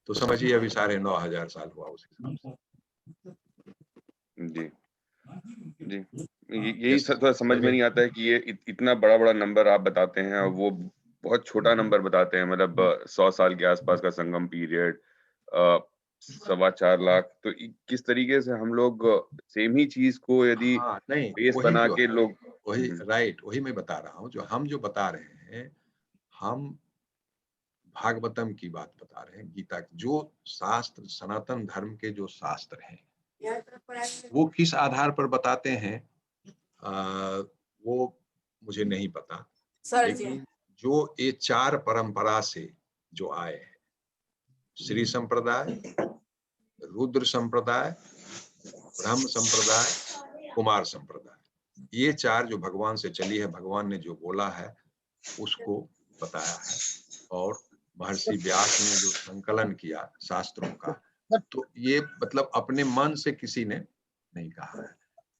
तो समझिए अभी 9,500 साल हुआ उस हिसाब से। जी जी, यही थोड़ा समझ में नहीं आता है कि ये इतना बड़ा बड़ा नंबर आप बताते हैं और वो बहुत छोटा नंबर बताते हैं। मतलब 100 साल के आसपास का संगम पीरियड, 4.25 लाख, तो किस तरीके से हम लोग सेम ही चीज को यदि बेस बना के लोग वही मैं बता रहा हूँ। हम जो बता रहे हैं, हम भागवतम की बात बता रहे हैं, गीता की जो शास्त्र, सनातन धर्म के जो शास्त्र हैं, वो किस आधार पर बताते हैं वो मुझे नहीं पता, लेकिन जो ये 4 परंपरा से जो आए हैं, श्री संप्रदाय, रुद्र संप्रदाय, ब्रह्म संप्रदाय, कुमार संप्रदाय, ये 4 जो भगवान से चली है, भगवान ने जो बोला है उसको बताया है। और महर्षि व्यास ने जो संकलन किया शास्त्रों का, तो ये मतलब अपने मन से किसी ने नहीं कहा है।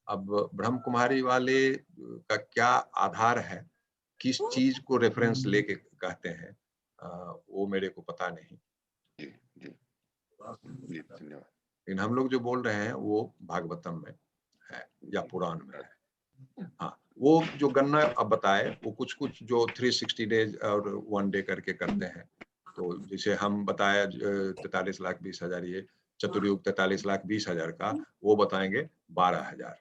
अब ब्रह्म कुमारी वाले का क्या आधार है, किस चीज को रेफरेंस लेके कहते हैं, वो मेरे को पता नहीं। धन्यवाद। लेकिन हम लोग जो बोल रहे हैं वो भागवतम में है या पुराण में है। हाँ, वो जो गणना अब बताए, वो कुछ जो 360 डेज और 1 डे करके करते हैं। तो जैसे हम बताया 43,20,000, ये चतुर्युग 43,20,000 का, वो बताएंगे 12,000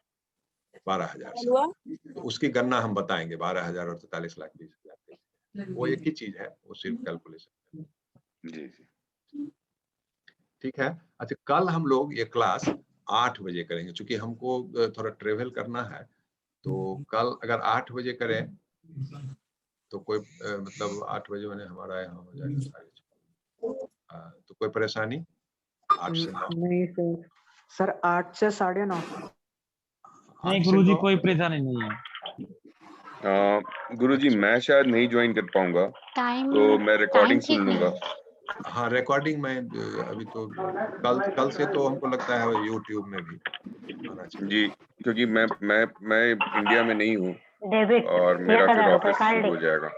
तो उसकी गणना हम बताएंगे 12,000 और 43,20,000। वो एक ही चीज है, वो सिर्फ कैलकुलेशन। जी। ठीक है। अच्छा, कल हम लोग ये क्लास 8 बजे करेंगे, क्योंकि हमको थोड़ा ट्रेवल करना है। तो कल अगर 8 बजे करें तो कोई मतलब 8 बजे मैंने हमारा यहाँ हो जाएगा 6:30, तो कोई परेशानी? 8 से 9 नहीं सर 8 से 9:30। नहीं गुरुजी, कोई परेशानी नहीं है। गुरुजी मैं शायद नहीं ज्वाइन कर पाऊंगा, तो मैं रिकॉर्डिंग सुन लूंगा। हाँ, रिकॉर्डिंग में अभी तो कल से तो हमको लगता है यूट्यूब में भी आना चाहिए। जी, क्योंकि मैं इंडिया में नहीं हूँ और मेरा फिर ऑफिस हो जाएगा।